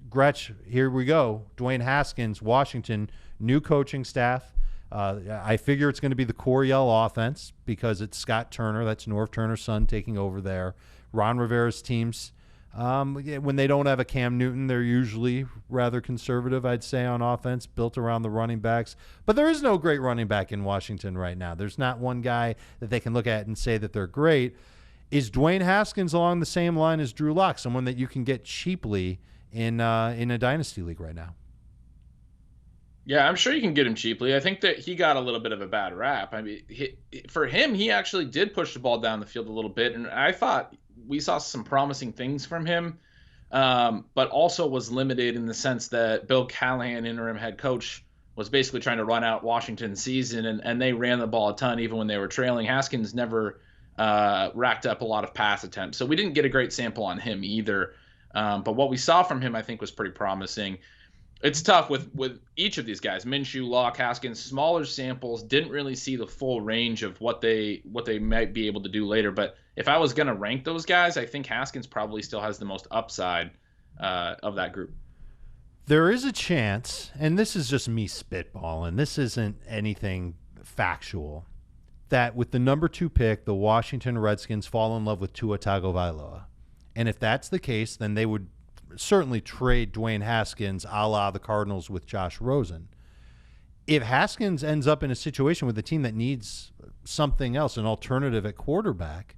Gretsch, here we go. Dwayne Haskins, Washington, new coaching staff. I figure it's going to be the Coryell offense because it's Scott Turner. That's Norv Turner's son taking over there. Ron Rivera's teams, when they don't have a Cam Newton, they're usually rather conservative, I'd say, on offense, built around the running backs. But there is no great running back in Washington right now. There's not one guy that they can look at and say that they're great. Is Dwayne Haskins along the same line as Drew Lock, someone that you can get cheaply in a dynasty league right now? Yeah, I'm sure you can get him cheaply. I think that he got a little bit of a bad rap. I mean, for him, he actually did push the ball down the field a little bit, and I thought we saw some promising things from him, but also was limited in the sense that Bill Callahan, interim head coach, was basically trying to run out Washington's season, and they ran the ball a ton even when they were trailing. Haskins never racked up a lot of pass attempts, so we didn't get a great sample on him either. But what we saw from him, I think, was pretty promising. It's tough with each of these guys. Minshew, Locke, Haskins, smaller samples, didn't really see the full range of what they might be able to do later. But if I was going to rank those guys, I think Haskins probably still has the most upside of that group. There is a chance, and this is just me spitballing, this isn't anything factual, that with the number 2 pick, the Washington Redskins fall in love with Tua Tagovailoa. And if that's the case, then they would certainly trade Dwayne Haskins a la the Cardinals with Josh Rosen. If Haskins ends up in a situation with a team that needs something else, an alternative at quarterback,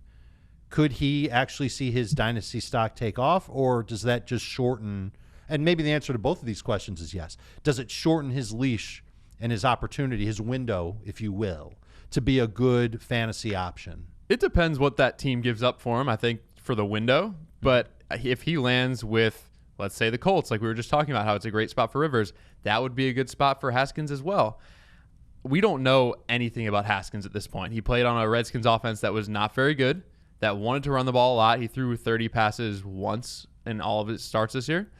could he actually see his dynasty stock take off, or does that just shorten? And maybe the answer to both of these questions is yes. Does it shorten his leash and his opportunity, his window, if you will, to be a good fantasy option? It depends what that team gives up for him, I think, for the window. But if he lands with, let's say, the Colts, like we were just talking about, how it's a great spot for Rivers, that would be a good spot for Haskins as well. We don't know anything about Haskins at this point. He played on a Redskins offense that was not very good, that wanted to run the ball a lot. He threw 30 passes once in all of his starts this year.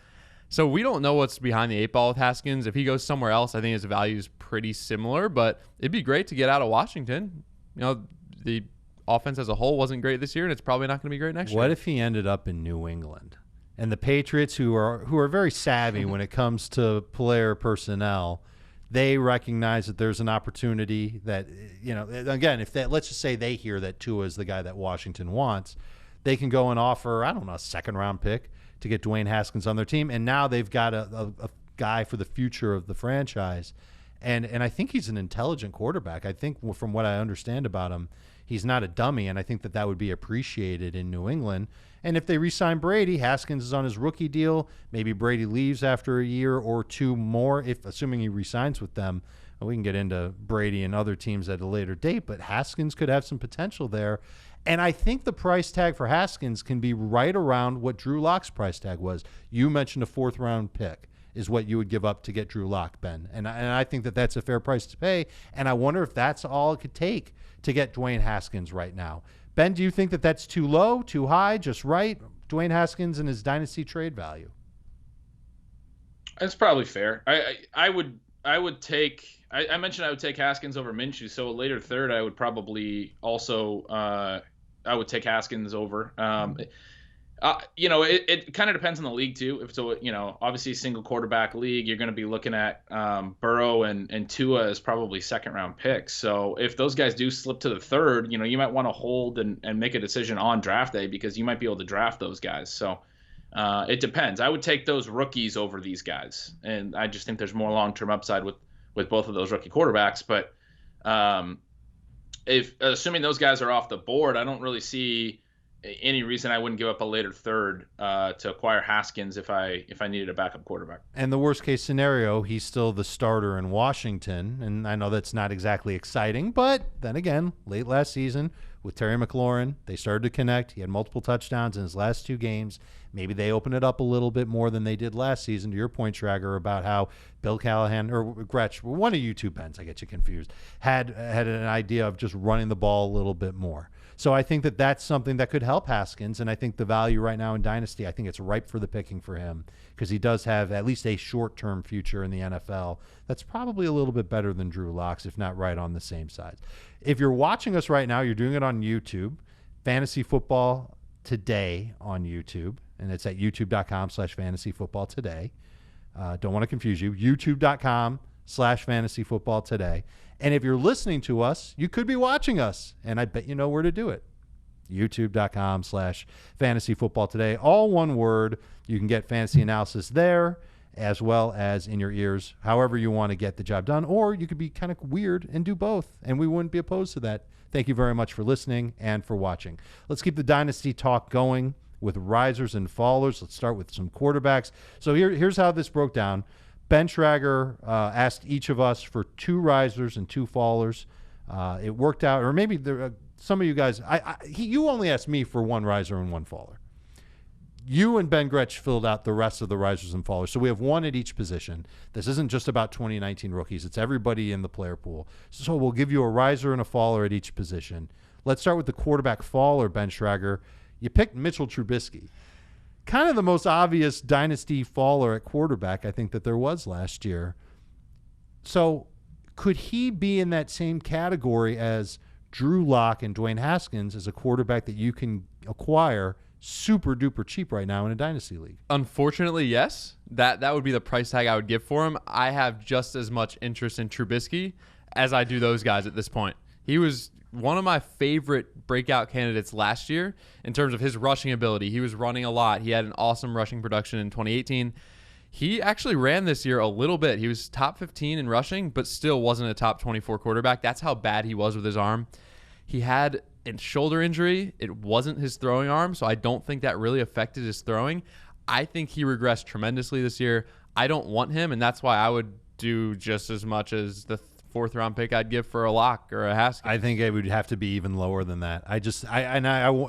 So we don't know what's behind the 8 ball with Haskins. If he goes somewhere else, I think his value is pretty similar, but it'd be great to get out of Washington. You know, the offense as a whole wasn't great this year, and it's probably not going to be great next year. What if he ended up in New England? And the Patriots, who are very savvy when it comes to player personnel, they recognize that there's an opportunity that, you know, again, if that, let's just say they hear that Tua is the guy that Washington wants, they can go and offer, I don't know, a second-round pick to get Dwayne Haskins on their team, and now they've got a guy for the future of the franchise. And I think he's an intelligent quarterback. I think from what I understand about him, he's not a dummy, and I think that would be appreciated in New England. And if they re-sign Brady, Haskins is on his rookie deal. Maybe Brady leaves after a year or two more, assuming he re-signs with them. We can get into Brady and other teams at a later date, but Haskins could have some potential there. And I think the price tag for Haskins can be right around what Drew Lock's price tag was. You mentioned a 4th-round pick is what you would give up to get Drew Lock, Ben. And I think that that's a fair price to pay. And I wonder if that's all it could take to get Dwayne Haskins right now. Ben, do you think that that's too low, too high, just right? Dwayne Haskins and his dynasty trade value. It's probably fair. I would take. I mentioned I would take Haskins over Minshew, so a later third I would probably also I would take Haskins over. You know, it kind of depends on the league too. If so, you know, obviously single quarterback league, you're going to be looking at Burrow and Tua as probably 2nd-round picks. So if those guys do slip to the 3rd, you know, you might want to hold and make a decision on draft day because you might be able to draft those guys. So it depends. I would take those rookies over these guys, and I just think there's more long-term upside with both of those rookie quarterbacks. But if assuming those guys are off the board, I don't really see any reason I wouldn't give up a later third to acquire Haskins if I needed a backup quarterback. And the worst case scenario, he's still the starter in Washington. And I know that's not exactly exciting, but then again, late last season with Terry McLaurin, they started to connect. He had multiple touchdowns in his last 2 games. Maybe they open it up a little bit more than they did last season. To your point, Schrager, about how Bill Callahan or Gretsch, one of you two, Bens, I get you confused, had an idea of just running the ball a little bit more. So I think that that's something that could help Haskins, and I think the value right now in Dynasty, I think it's ripe for the picking for him because he does have at least a short-term future in the NFL that's probably a little bit better than Drew Lock's, if not right on the same side. If you're watching us right now, you're doing it on YouTube, Fantasy Football Today on YouTube, and it's at youtube.com/fantasyfootballtoday. Don't want to confuse you. youtube.com/fantasyfootballtoday. And if you're listening to us, you could be watching us, and I bet you know where to do it. youtube.com/fantasyfootballtoday. All one word. You can get fantasy analysis there as well as in your ears, however you want to get the job done. Or you could be kind of weird and do both, and we wouldn't be opposed to that. Thank you very much for listening and for watching. Let's keep the Dynasty talk going with risers and fallers. Let's start with some quarterbacks. So here's how this broke down. Ben Schrager asked each of us for 2 risers and 2 fallers. It worked out, or maybe some of you guys, you only asked me for 1 riser and 1 faller. You and Ben Gretsch filled out the rest of the risers and fallers. So we have 1 at each position. This isn't just about 2019 rookies. It's everybody in the player pool. So we'll give you a riser and a faller at each position. Let's start with the quarterback faller, Ben Schrager. You picked Mitchell Trubisky. kind of the most obvious dynasty faller at quarterback I think that there was last year. So could he be in that same category as Drew Lock and Dwayne Haskins as a quarterback that you can acquire super duper cheap right now in a dynasty league? Unfortunately, yes. That would be the price tag I would give for him. I have just as much interest in Trubisky as I do those guys at this point. He was one of my favorite breakout candidates last year in terms of his rushing ability. He was running a lot. He had an awesome rushing production in 2018. He actually ran this year a little bit. He was top 15 in rushing, but still wasn't a top 24 quarterback. That's how bad he was with his arm. He had a shoulder injury. It wasn't his throwing arm, so I don't think that really affected his throwing. I think he regressed tremendously this year. I don't want him, and that's why I would do just as much as the fourth-round pick I'd give for a Lock or a Haskins. I think it would have to be even lower than that.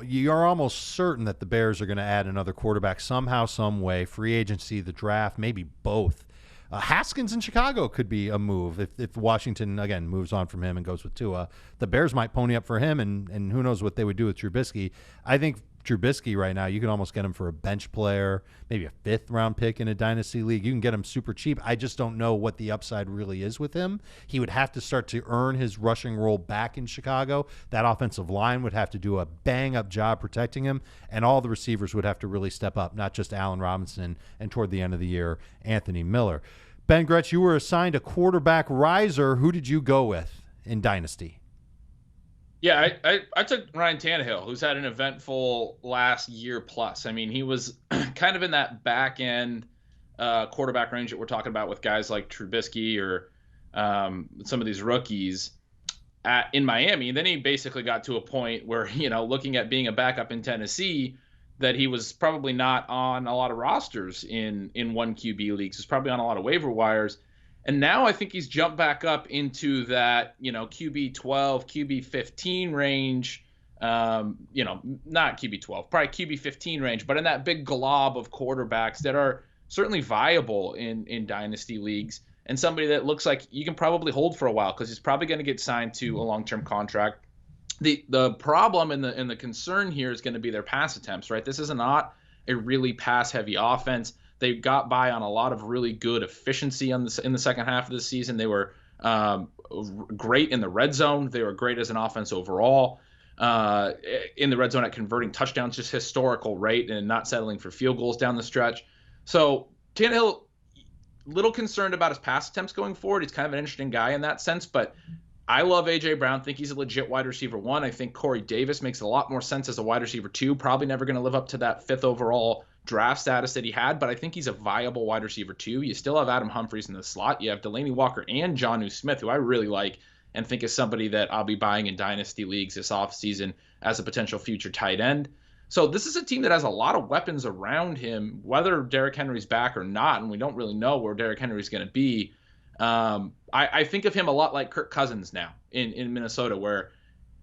You're almost certain that the Bears are going to add another quarterback somehow, some way. Free agency, the draft, maybe both. Haskins in Chicago could be a move if Washington, again, moves on from him and goes with Tua. The Bears might pony up for him, and who knows what they would do with Trubisky. I think Trubisky right now, you can almost get him for a bench player, maybe a fifth-round pick in a dynasty league. You can get him super cheap. I just don't know what the upside really is with him. He would have to start to earn his rushing role back in Chicago. That offensive line would have to do a bang-up job protecting him, and all the receivers would have to really step up, not just Allen Robinson and toward the end of the year, Anthony Miller. Ben Gretsch, you were assigned a quarterback riser. Who did you go with in Dynasty? Yeah, I took Ryan Tannehill, who's had an eventful last year plus. I mean, he was kind of in that back end quarterback range that we're talking about with guys like Trubisky or some of these rookies in Miami. And then he basically got to a point where, looking at being a backup in Tennessee, that he was probably not on a lot of rosters in one QB leagues. He's probably on a lot of waiver wires. And now I think he's jumped back up into that, QB 12, QB 15 range, not QB 12, probably QB 15 range, but in that big glob of quarterbacks that are certainly viable in dynasty leagues, and somebody that looks like you can probably hold for a while because he's probably going to get signed to a long-term contract. The problem and the concern here is going to be their pass attempts, right? This is not a really pass-heavy offense. They got by on a lot of really good efficiency in the second half of the season. They were great in the red zone. They were great as an offense overall in the red zone at converting touchdowns, just historical rate, and not settling for field goals down the stretch. So Tannehill, little concerned about his pass attempts going forward. He's kind of an interesting guy in that sense, but I love A.J. Brown. Think he's a legit wide receiver 1. I think Corey Davis makes a lot more sense as a wide receiver 2. Probably never going to live up to that 5th overall draft status that he had, but I think he's a viable wide receiver 2. You still have Adam Humphries in the slot. You have Delaney Walker and Jonnu Smith, who I really like and think is somebody that I'll be buying in dynasty leagues this offseason as a potential future tight end. So this is a team that has a lot of weapons around him, whether Derrick Henry's back or not, and we don't really know where Derrick Henry's going to be. I think of him a lot like Kirk Cousins now in Minnesota, where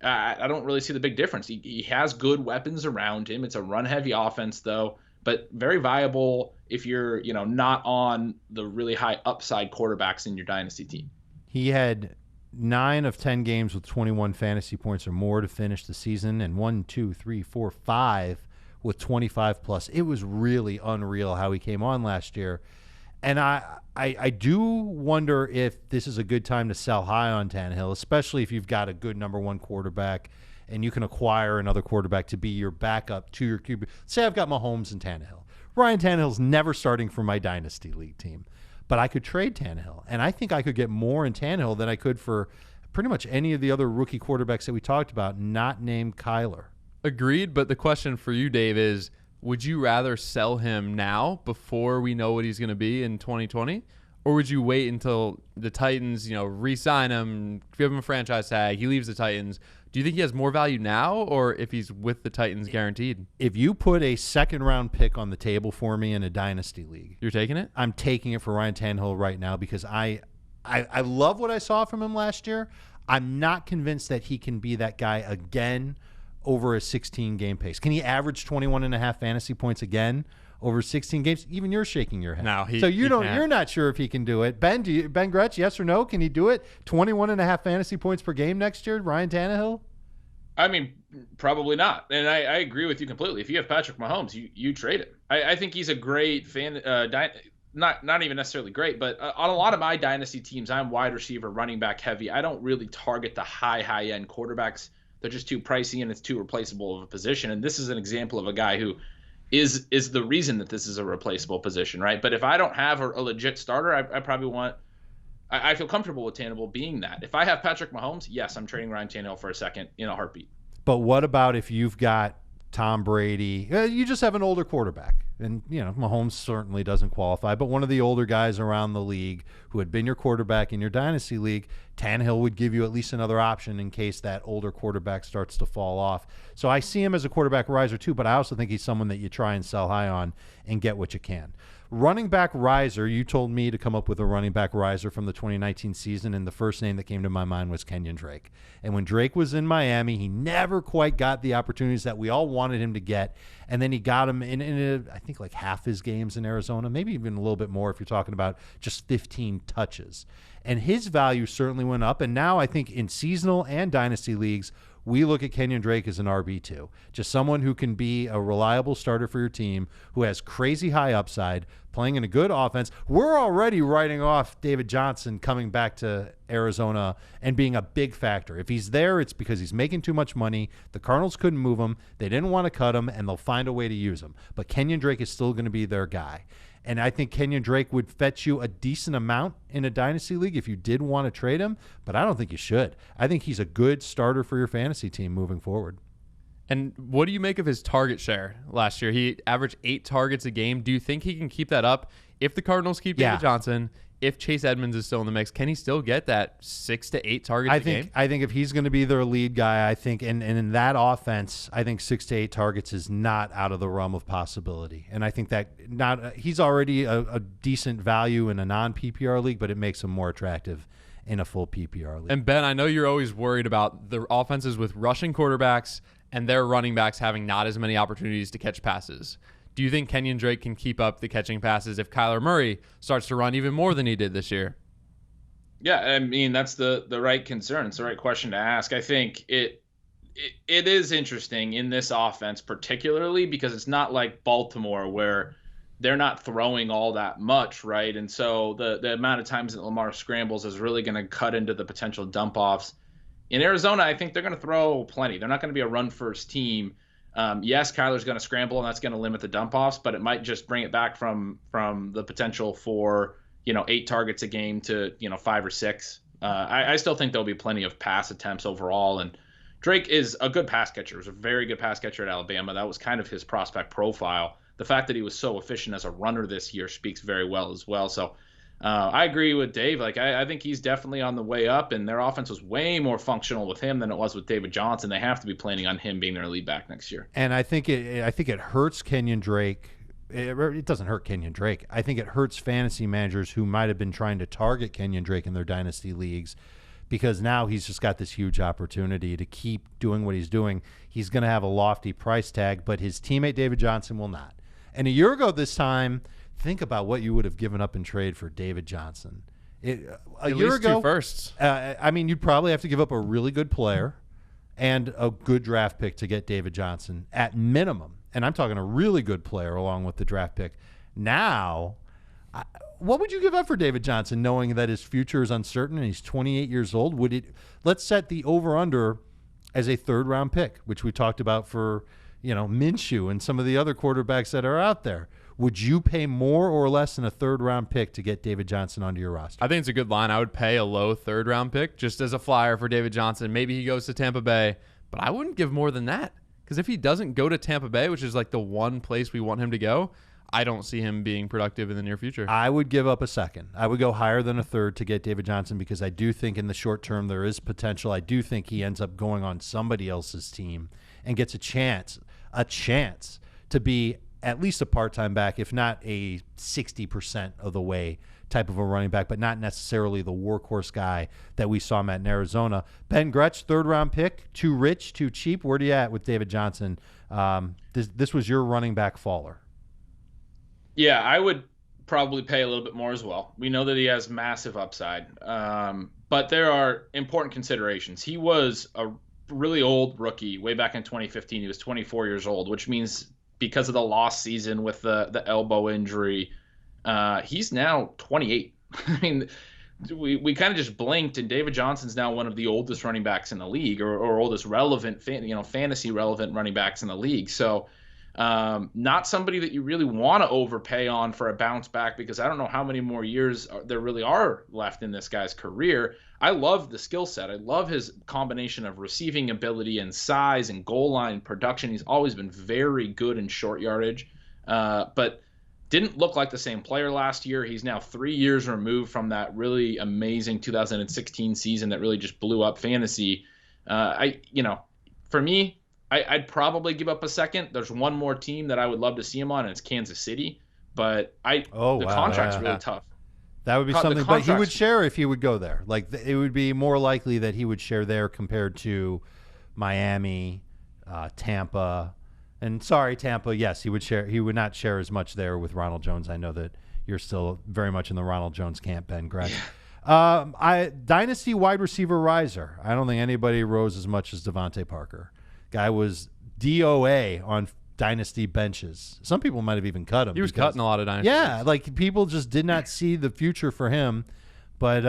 I don't really see the big difference. He has good weapons around him. It's a run-heavy offense, though, but very viable if you're, not on the really high upside quarterbacks in your dynasty team. He had 9 of 10 games with 21 fantasy points or more to finish the season, and 5 with 25 plus. It was really unreal how he came on last year. And I do wonder if this is a good time to sell high on Tannehill, especially if you've got a good number 1 quarterback and you can acquire another quarterback to be your backup to your QB. Say I've got Mahomes and Tannehill. Ryan Tannehill's never starting for my dynasty league team, but I could trade Tannehill, and I think I could get more in Tannehill than I could for pretty much any of the other rookie quarterbacks that we talked about, not named Kyler. Agreed, but the question for you, Dave, is would you rather sell him now before we know what he's going to be in 2020? Or would you wait until the Titans, re-sign him, give him a franchise tag, he leaves the Titans? Do you think he has more value now, or if he's with the Titans guaranteed? If you put a second-round pick on the table for me in a dynasty league, you're taking it? I'm taking it for Ryan Tannehill right now because I love what I saw from him last year. I'm not convinced that he can be that guy again over a 16-game pace. Can he average 21.5 fantasy points again over 16 games? Even you're shaking your head. No, you're not sure if he can do it. Ben Gretsch, yes or no? Can he do it? 21.5 fantasy points per game next year, Ryan Tannehill? I mean, probably not. And I agree with you completely. If you have Patrick Mahomes, you trade him. I think he's a great fan. Not even necessarily great, but on a lot of my dynasty teams, I'm wide receiver, running back heavy. I don't really target the high end quarterbacks. They're just too pricey and it's too replaceable of a position. And this is an example of a guy who is the reason that this is a replaceable position, right? But if I don't have a legit starter, I probably want. I feel comfortable with Tannehill being that. If I have Patrick Mahomes, yes, I'm trading Ryan Tannehill for a second in a heartbeat. But what about if you've got Tom Brady? You just have an older quarterback. And, Mahomes certainly doesn't qualify, but one of the older guys around the league who had been your quarterback in your dynasty league, Tannehill would give you at least another option in case that older quarterback starts to fall off. So I see him as a quarterback riser too, but I also think he's someone that you try and sell high on and get what you can. Running back riser, you told me to come up with a running back riser from the 2019 season, and the first name that came to my mind was Kenyon Drake. And when Drake was in Miami, he never quite got the opportunities that we all wanted him to get, and then he got him in I think like half his games in Arizona, maybe even a little bit more if you're talking about just 15 touches. And his value certainly went up, and now I think in seasonal and dynasty leagues, we look at Kenyon Drake as an RB2, just someone who can be a reliable starter for your team, who has crazy high upside, playing in a good offense. We're already writing off David Johnson coming back to Arizona and being a big factor. If he's there, it's because he's making too much money. The Cardinals couldn't move him. They didn't want to cut him, and they'll find a way to use him. But Kenyon Drake is still going to be their guy. And I think Kenyon Drake would fetch you a decent amount in a dynasty league if you did want to trade him, but I don't think you should. I think he's a good starter for your fantasy team moving forward. And what do you make of his target share last year? He averaged 8 targets a game. Do you think he can keep that up if the Cardinals keep David Johnson? If Chase Edmonds is still in the mix, can he still get that 6 to 8 targets a game? I think if he's going to be their lead guy, I think, and in that offense, I think 6 to 8 targets is not out of the realm of possibility. And I think that he's already a decent value in a non-PPR league, but it makes him more attractive in a full PPR league. And Ben, I know you're always worried about the offenses with rushing quarterbacks and their running backs having not as many opportunities to catch passes. Do you think Kenyon Drake can keep up the catching passes if Kyler Murray starts to run even more than he did this year? Yeah, I mean, that's the right concern. It's the right question to ask. I think it is interesting in this offense, particularly because it's not like Baltimore where they're not throwing all that much, right? And so the amount of times that Lamar scrambles is really going to cut into the potential dump-offs. In Arizona, I think they're going to throw plenty. They're not going to be a run-first team. Yes, Kyler's going to scramble, and that's going to limit the dump-offs, but it might just bring it back from the potential for 8 targets a game to 5 or 6. I still think there'll be plenty of pass attempts overall, and Drake is a good pass catcher. He was a very good pass catcher at Alabama. That was kind of his prospect profile. The fact that he was so efficient as a runner this year speaks very well as well. So I agree with Dave. I think he's definitely on the way up, and their offense was way more functional with him than it was with David Johnson. They have to be planning on him being their lead back next year. And I think it hurts Kenyon Drake. It doesn't hurt Kenyon Drake. I think it hurts fantasy managers who might have been trying to target Kenyon Drake in their dynasty leagues, because now he's just got this huge opportunity to keep doing what he's doing. He's going to have a lofty price tag, but his teammate David Johnson will not. And a year ago this time, think about what you would have given up in trade for David Johnson. A year ago, 2 firsts. You'd probably have to give up a really good player and a good draft pick to get David Johnson at minimum. And I'm talking a really good player along with the draft pick. Now, what would you give up for David Johnson, knowing that his future is uncertain and he's 28 years old? Let's set the over-under as a 3rd-round pick, which we talked about for Minshew and some of the other quarterbacks that are out there. Would you pay more or less than a 3rd-round pick to get David Johnson onto your roster? I think it's a good line. I would pay a low 3rd-round pick just as a flyer for David Johnson. Maybe he goes to Tampa Bay, but I wouldn't give more than that, because if he doesn't go to Tampa Bay, which is like the one place we want him to go, I don't see him being productive in the near future. I would give up a 2nd. I would go higher than a 3rd to get David Johnson, because I do think in the short term there is potential. I do think he ends up going on somebody else's team and gets a chance to be at least a part-time back, if not a 60% of the way type of a running back, but not necessarily the workhorse guy that we saw him at in Arizona. Ben Gretsch, 3rd-round pick, too rich, too cheap. Where are you at with David Johnson? This was your running back faller. Yeah, I would probably pay a little bit more as well. We know that he has massive upside, but there are important considerations. He was a really old rookie way back in 2015. He was 24 years old, which means because of the lost season with the elbow injury, he's now 28. I mean, we kind of just blinked, and David Johnson's now one of the oldest running backs in the league, or oldest relevant, fantasy relevant running backs in the league. So not somebody that you really want to overpay on for a bounce back, because I don't know how many more years there really are left in this guy's career. I love the skill set. I love his combination of receiving ability and size and goal line production. He's always been very good in short yardage, but didn't look like the same player last year. He's now 3 years removed from that really amazing 2016 season that really just blew up fantasy. For me, I'd probably give up a second. There's one more team that I would love to see him on, and it's Kansas City. But contract's really tough. That would be something, but he would share if he would go there. Like, it would be more likely that he would share there compared to Miami, Tampa. And sorry, Tampa, yes, he would share. He would not share as much there with Ronald Jones. I know that you're still very much in the Ronald Jones camp, Ben Gretch. Dynasty wide receiver riser. I don't think anybody rose as much as Devontae Parker. Guy was DOA on Dynasty benches. Some people might have even cut him. He was cutting a lot of Dynasty. Yeah, like people just did not see the future for him. But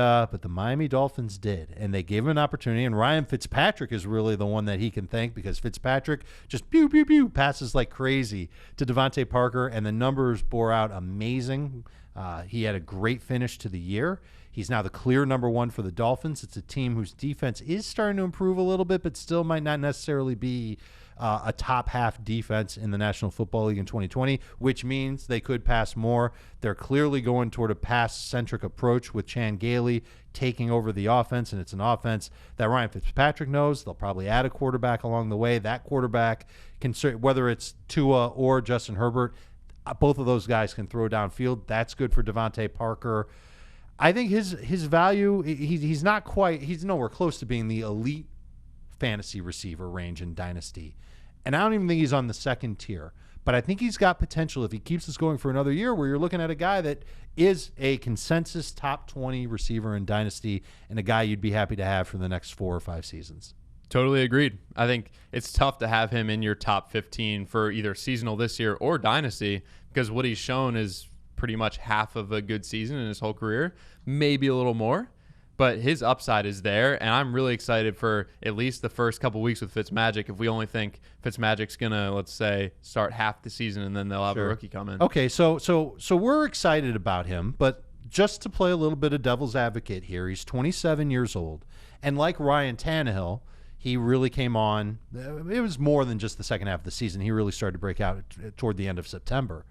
the Miami Dolphins did, and they gave him an opportunity. And Ryan Fitzpatrick is really the one that he can thank, because Fitzpatrick just pew, pew, pew, passes like crazy to Devontae Parker, and the numbers bore out amazing. He had a great finish to the year. He's now the clear number one for the Dolphins. It's a team whose defense is starting to improve a little bit, but still might not necessarily be a top half defense in the National Football League in 2020, which means they could pass more. They're clearly going toward a pass-centric approach with Chan Gailey taking over the offense, and it's an offense that Ryan Fitzpatrick knows. They'll probably add a quarterback along the way. That quarterback can, whether it's Tua or Justin Herbert, both of those guys can throw downfield. That's good for Devontae Parker. I think his value, he's not quite, he's nowhere close to being the elite fantasy receiver range in Dynasty. And I don't even think he's on the second tier. But I think he's got potential if he keeps this going for another year, where you're looking at a guy that is a consensus top 20 receiver in Dynasty, and a guy you'd be happy to have for the next 4 or 5 seasons. Totally agreed. I think it's tough to have him in your top 15 for either seasonal this year or Dynasty, because what he's shown is pretty much half of a good season in his whole career, maybe a little more. But his upside is there, and I'm really excited for at least the first couple weeks with Fitzmagic. If we only think Fitzmagic's going to, let's say, start half the season and then they'll have a rookie come in. Okay, so we're excited about him, but just to play a little bit of devil's advocate here, he's 27 years old, and like Ryan Tannehill, he really came on. It was more than just the second half of the season. He really started to break out toward the end of September.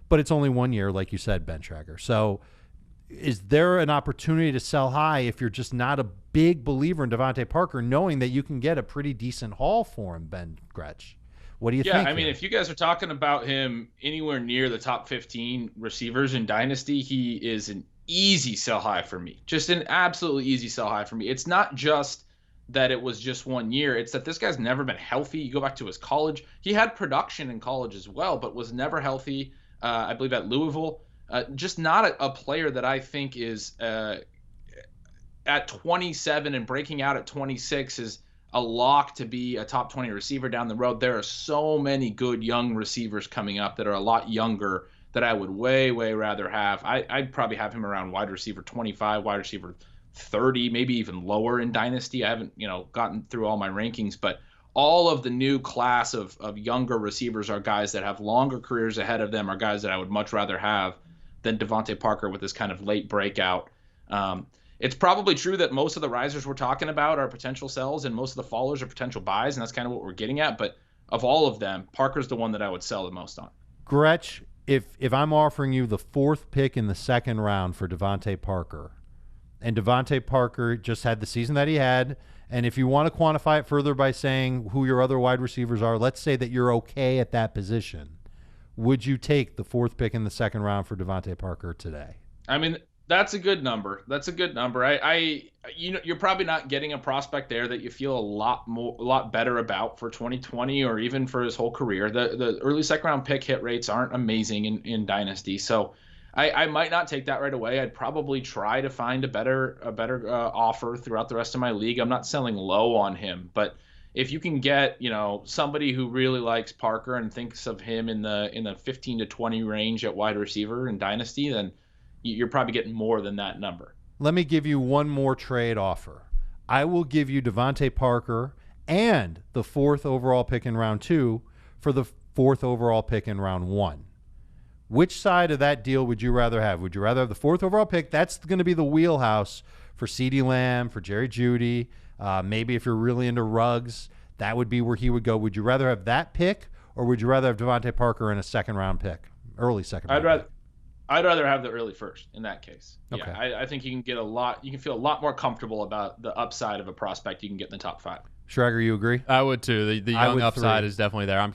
But it's only 1 year, like you said, Ben Traeger. So is there an opportunity to sell high if you're just not a big believer in Devontae Parker, knowing that you can get a pretty decent haul for him, Ben Gretch? What do you think? Yeah, I mean, if you guys are talking about him anywhere near the top 15 receivers in Dynasty, he is an easy sell high for me. Just an absolutely easy sell high for me. It's not just that it was just 1 year. It's that this guy's never been healthy. You go back to his college. He had production in college as well, but was never healthy, I believe, at Louisville. Just not a player that I think is at 27 and breaking out at 26 is a lock to be a top 20 receiver down the road. There are so many good young receivers coming up that are a lot younger that I would way, way rather have. I'd probably have him around wide receiver 25, wide receiver 30, maybe even lower in Dynasty. I haven't, gotten through all my rankings, but all of the new class of younger receivers are guys that have longer careers ahead of them, are guys that I would much rather have than Devontae Parker with this kind of late breakout. It's probably true that most of the risers we're talking about are potential sells and most of the fallers are potential buys, and that's kind of what we're getting at. But of all of them, Parker's the one that I would sell the most on. Gretch, if I'm offering you the 4th pick in the 2nd round for Devontae Parker, and Devontae Parker just had the season that he had, and if you want to quantify it further by saying who your other wide receivers are, let's say that you're okay at that position, would you take the 4th pick in the 2nd round for Devontae Parker today? I mean, that's a good number. That's a good number. You're probably not getting a prospect there that you feel a lot better about for 2020 or even for his whole career. The early 2nd round pick hit rates aren't amazing in Dynasty, so I might not take that right away. I'd probably try to find a better offer throughout the rest of my league. I'm not selling low on him, but if you can get, somebody who really likes Parker and thinks of him in the 15 to 20 range at wide receiver in Dynasty, then you're probably getting more than that number. Let me give you one more trade offer. I will give you Devontae Parker and the 4th overall pick in round 2 for the 4th overall pick in round 1. Which side of that deal would you rather have? Would you rather have the 4th overall pick? That's going to be the wheelhouse for CeeDee Lamb, for Jerry Jeudy. Maybe if you're really into Ruggs, that would be where he would go. Would you rather have that pick, or would you rather have Devontae Parker in a second-round pick, early second-round pick? I'd rather have the early first in that case. Okay. Yeah, I think you can feel a lot more comfortable about the upside of a prospect you can get in the top 5. Schrager, you agree? I would too. The young upside 3. is definitely there. I'm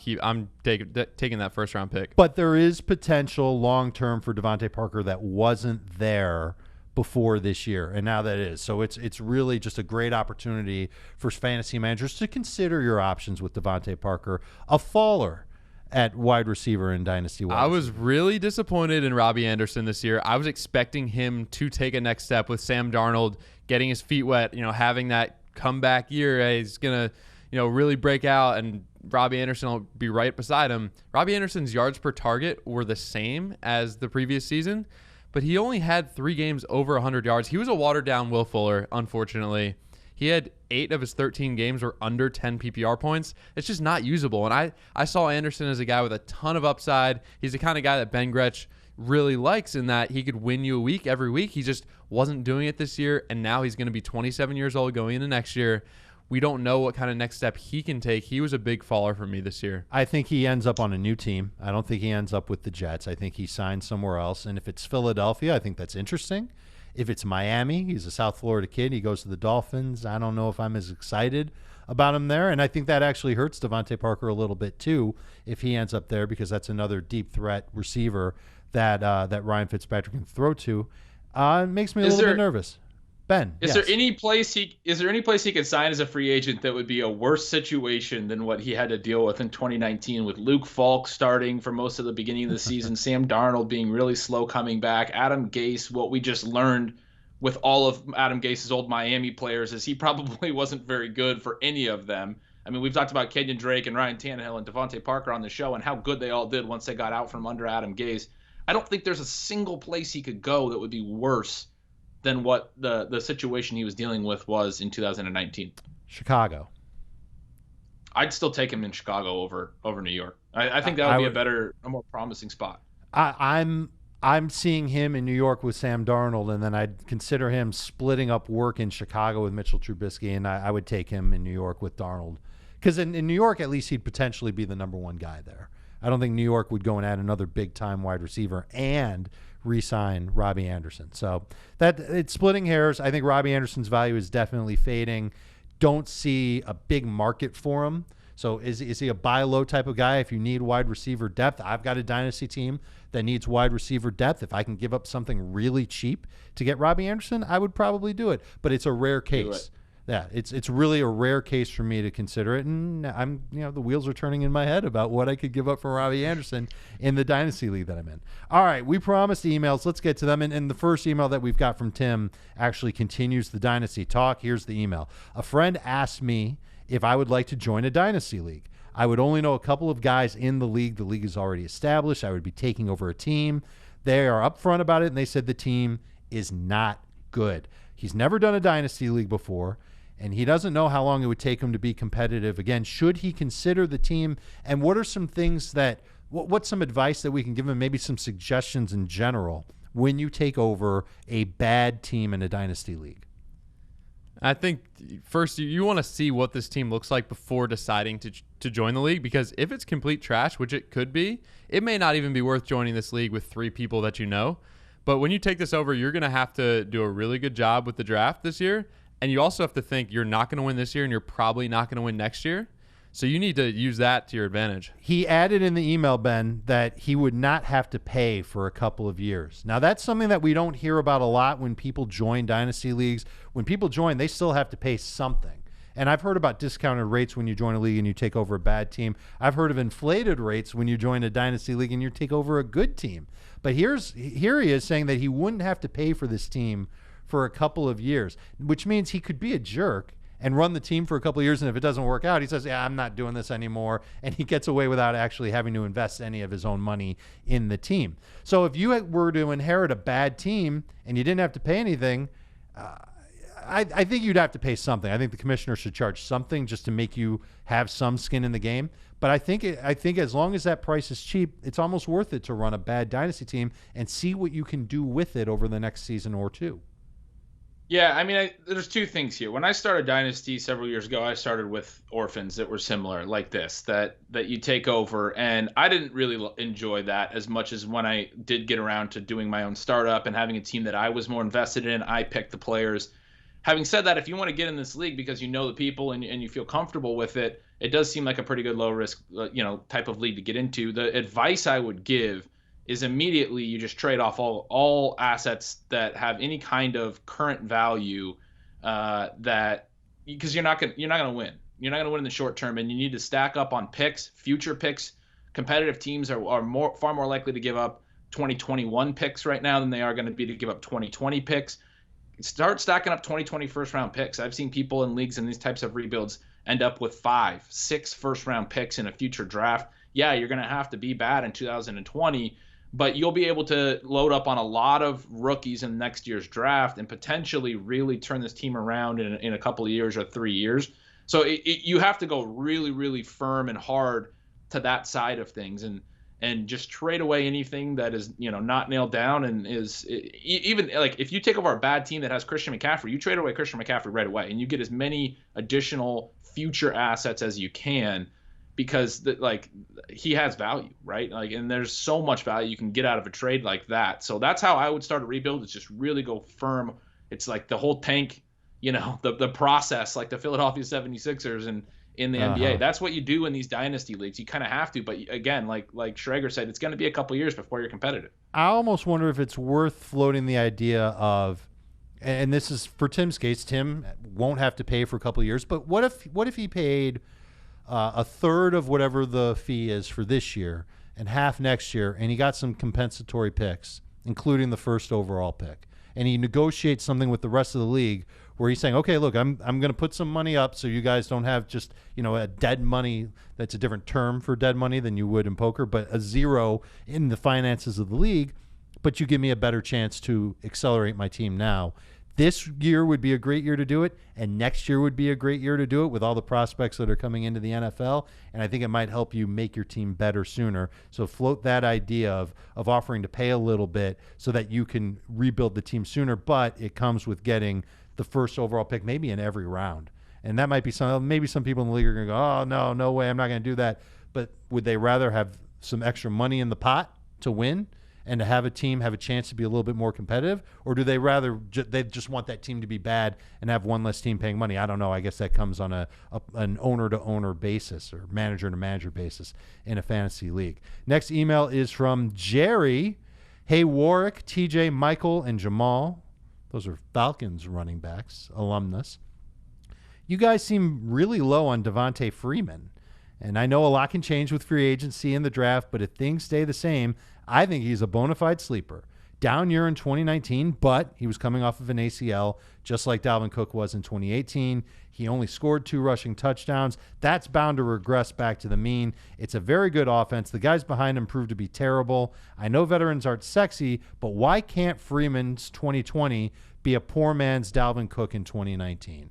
taking that first round pick. But there is potential long term for Devontae Parker that wasn't there before this year, and now that is. So it's really just a great opportunity for fantasy managers to consider your options with Devontae Parker, a faller at wide receiver in Dynasty. I was really disappointed in Robbie Anderson this year. I was expecting him to take a next step with Sam Darnold getting his feet wet, having that comeback year. He's going to, really break out, and Robbie Anderson will be right beside him. Robbie Anderson's yards per target were the same as the previous season, but he only had 3 games over 100 yards. He was a watered-down Will Fuller, unfortunately. He had 8 of his 13 games were under 10 PPR points. It's just not usable. And I saw Anderson as a guy with a ton of upside. He's the kind of guy that Ben Gretsch really likes in that he could win you a week every week. He just wasn't doing it this year, and now he's going to be 27 years old going into next year. We don't know what kind of next step he can take. He was a big faller for me this year. I think he ends up on a new team. I don't think he ends up with the Jets. I think he signs somewhere else. And if it's Philadelphia, I think that's interesting. If it's Miami, he's a South Florida kid. He goes to the Dolphins. I don't know if I'm as excited about him there. And I think that actually hurts Devontae Parker a little bit too if he ends up there, because that's another deep threat receiver that Ryan Fitzpatrick can throw to. It makes me a little bit nervous. Ben, is there any place he could sign as a free agent that would be a worse situation than what he had to deal with in 2019, with Luke Falk starting for most of the beginning of the season, Sam Darnold being really slow coming back, Adam Gase? What we just learned with all of Adam Gase's old Miami players is he probably wasn't very good for any of them. I mean, we've talked about Kenyon Drake and Ryan Tannehill and Devontae Parker on the show and how good they all did once they got out from under Adam Gase. I don't think there's a single place he could go that would be worse than what the situation he was dealing with was in 2019. Chicago. I'd still take him in Chicago over New York. I think that would be a more promising spot. I'm seeing him in New York with Sam Darnold, and then I'd consider him splitting up work in Chicago with Mitchell Trubisky, and I would take him in New York with Darnold. Because in New York, at least he'd potentially be the number 1 guy there. I don't think New York would go and add another big-time wide receiver and re-sign Robbie Anderson. So that it's splitting hairs. I think Robbie Anderson's value is definitely fading. Don't see a big market for him. So is he a buy low type of guy? If you need wide receiver depth, I've got a dynasty team that needs wide receiver depth. If I can give up something really cheap to get Robbie Anderson, I would probably do it. But it's a rare case. Yeah, it's really a rare case for me to consider it, and I'm the wheels are turning in my head about what I could give up for Robbie Anderson in the dynasty league that I'm in. All right, we promised emails. Let's get to them. And the first email that we've got from Tim actually continues the dynasty talk. Here's the email. A friend asked me if I would like to join a dynasty league. I would only know a couple of guys in the league. The league is already established. I would be taking over a team. They are upfront about it, and they said the team is not good. He's never done a dynasty league before, and he doesn't know how long it would take him to be competitive. Again, should he consider the team, and what are some things what's some advice that we can give him, maybe some suggestions in general when you take over a bad team in a dynasty league? I think first you want to see what this team looks like before deciding to join the league, because if it's complete trash, which it could be, it may not even be worth joining this league with 3 people that you know. But when you take this over, you're going to have to do a really good job with the draft this year. And you also have to think you're not going to win this year and you're probably not going to win next year. So you need to use that to your advantage. He added in the email, Ben, that he would not have to pay for a couple of years. Now, that's something that we don't hear about a lot when people join dynasty leagues. When people join, they still have to pay something. And I've heard about discounted rates when you join a league and you take over a bad team. I've heard of inflated rates when you join a dynasty league and you take over a good team. But here he is saying that he wouldn't have to pay for this team for a couple of years, which means he could be a jerk and run the team for a couple of years. And if it doesn't work out, he says, yeah, I'm not doing this anymore. And he gets away without actually having to invest any of his own money in the team. So if you were to inherit a bad team and you didn't have to pay anything, I think you'd have to pay something. I think the commissioner should charge something just to make you have some skin in the game. But I think as long as that price is cheap, it's almost worth it to run a bad dynasty team and see what you can do with it over the next season or two. Yeah, I mean, there's two things here. When I started Dynasty several years ago, I started with orphans that were similar, like this, that you take over. And I didn't really enjoy that as much as when I did get around to doing my own startup and having a team that I was more invested in. I picked the players. Having said that, if you want to get in this league because you know the people and you feel comfortable with it, it does seem like a pretty good low risk, type of league to get into. The advice I would give is immediately you just trade off all assets that have any kind of current value, because you're not gonna win. You're not gonna win in the short term, and you need to stack up on picks, future picks. Competitive teams are far more likely to give up 2021 picks right now than they are going to be to give up 2020 picks. Start stacking up 2020 first round picks. I've seen people in leagues in these types of rebuilds end up with 5-6 first round picks in a future draft. Yeah, you're going to have to be bad in 2020, but you'll be able to load up on a lot of rookies in next year's draft and potentially really turn this team around in a couple of years or 3 years. So you have to go really, really firm and hard to that side of things and just trade away anything that is, not nailed down and is even like if you take over a bad team that has Christian McCaffrey, you trade away Christian McCaffrey right away and you get as many additional future assets as you can because he has value, right? And there's so much value you can get out of a trade like that. So that's how I would start a rebuild. It's just really go firm. It's like the whole tank, the process, like the Philadelphia 76ers and in the NBA. That's what you do in these dynasty leagues. You kind of have to, but again, like Schrager said, it's going to be a couple years before you're competitive. I almost wonder if it's worth floating the idea of, and this is for Tim's case, Tim won't have to pay for a couple of years, but what if he paid a third of whatever the fee is for this year and half next year, and he got some compensatory picks, including the first overall pick, and he negotiates something with the rest of the league where he's saying, okay, look, I'm going to put some money up so you guys don't have just, a dead money. That's a different term for dead money than you would in poker, but a zero in the finances of the league, but you give me a better chance to accelerate my team now. This year would be a great year to do it, and next year would be a great year to do it with all the prospects that are coming into the NFL, and I think it might help you make your team better sooner. So float that idea of offering to pay a little bit so that you can rebuild the team sooner, but it comes with getting the first overall pick maybe in every round. And that might be maybe some people in the league are going to go, oh, no way, I'm not going to do that. But would they rather have some extra money in the pot to win and to have a team have a chance to be a little bit more competitive? Or do they rather they just want that team to be bad and have one less team paying money? I don't know. I guess that comes on an owner-to-owner basis or manager-to-manager basis in a fantasy league. Next email is from Jerry. Hey, Warwick, TJ, Michael, and Jamal. Those are Falcons running backs, alumnus. You guys seem really low on Devontae Freeman. And I know a lot can change with free agency and the draft, but if things stay the same, I think he's a bona fide sleeper. Down year in 2019, but he was coming off of an ACL, just like Dalvin Cook was in 2018. He only scored 2 rushing touchdowns. That's bound to regress back to the mean. It's a very good offense. The guys behind him proved to be terrible. I know veterans aren't sexy, but why can't Freeman's 2020 be a poor man's Dalvin Cook in 2019?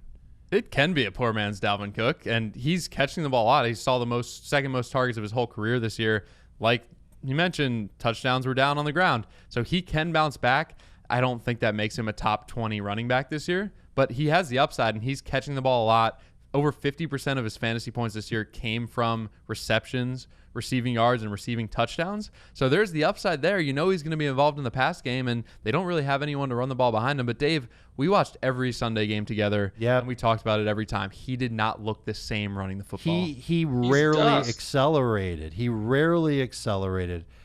It can be a poor man's Dalvin Cook, and he's catching the ball a lot. He saw the second most targets of his whole career this year. Like you mentioned, touchdowns were down on the ground. So he can bounce back. I don't think that makes him a top 20 running back this year, but he has the upside, and he's catching the ball a lot. Over 50% of his fantasy points this year came from receptions, receiving yards, and receiving touchdowns. So there's the upside there. He's going to be involved in the pass game, and they don't really have anyone to run the ball behind him. But Dave, we watched every Sunday game together, and we talked about it every time. He did not look the same running the football. He rarely accelerated.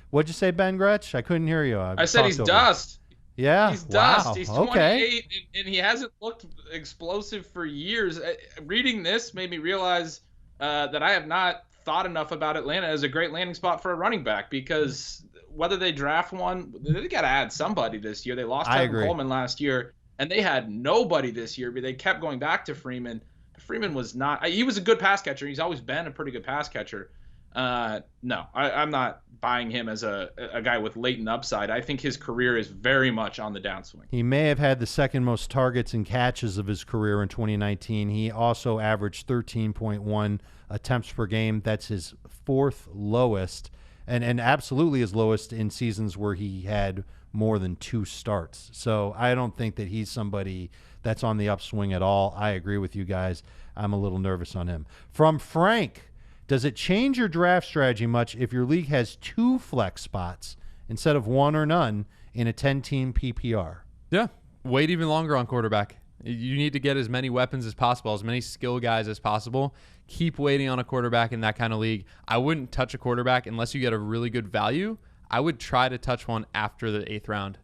What'd you say, Ben Gretsch? I couldn't hear you. I said he's dust. Yeah, he's dust. Wow. He's 28, and he hasn't looked explosive for years. Reading this made me realize that I have not thought enough about Atlanta as a great landing spot for a running back, because whether they draft one, they got to add somebody this year. They lost Tevin Coleman last year, and they had nobody this year, but they kept going back to Freeman. Freeman was not. He was a good pass catcher. He's always been a pretty good pass catcher. No, I'm not buying him as a guy with latent upside. I think his career is very much on the downswing. He may have had the second most targets and catches of his career in 2019. He also averaged 13.1 attempts per game. That's his fourth lowest, and absolutely his lowest in seasons where he had more than 2 starts. So I don't think that he's somebody that's on the upswing at all. I agree with you guys. I'm a little nervous on him. From Frank, does it change your draft strategy much if your league has 2 flex spots instead of 1 or none in a 10-team PPR? Yeah. Wait even longer on quarterback. You need to get as many weapons as possible, as many skill guys as possible. Keep waiting on a quarterback in that kind of league. I wouldn't touch a quarterback unless you get a really good value. I would try to touch one after the 8th round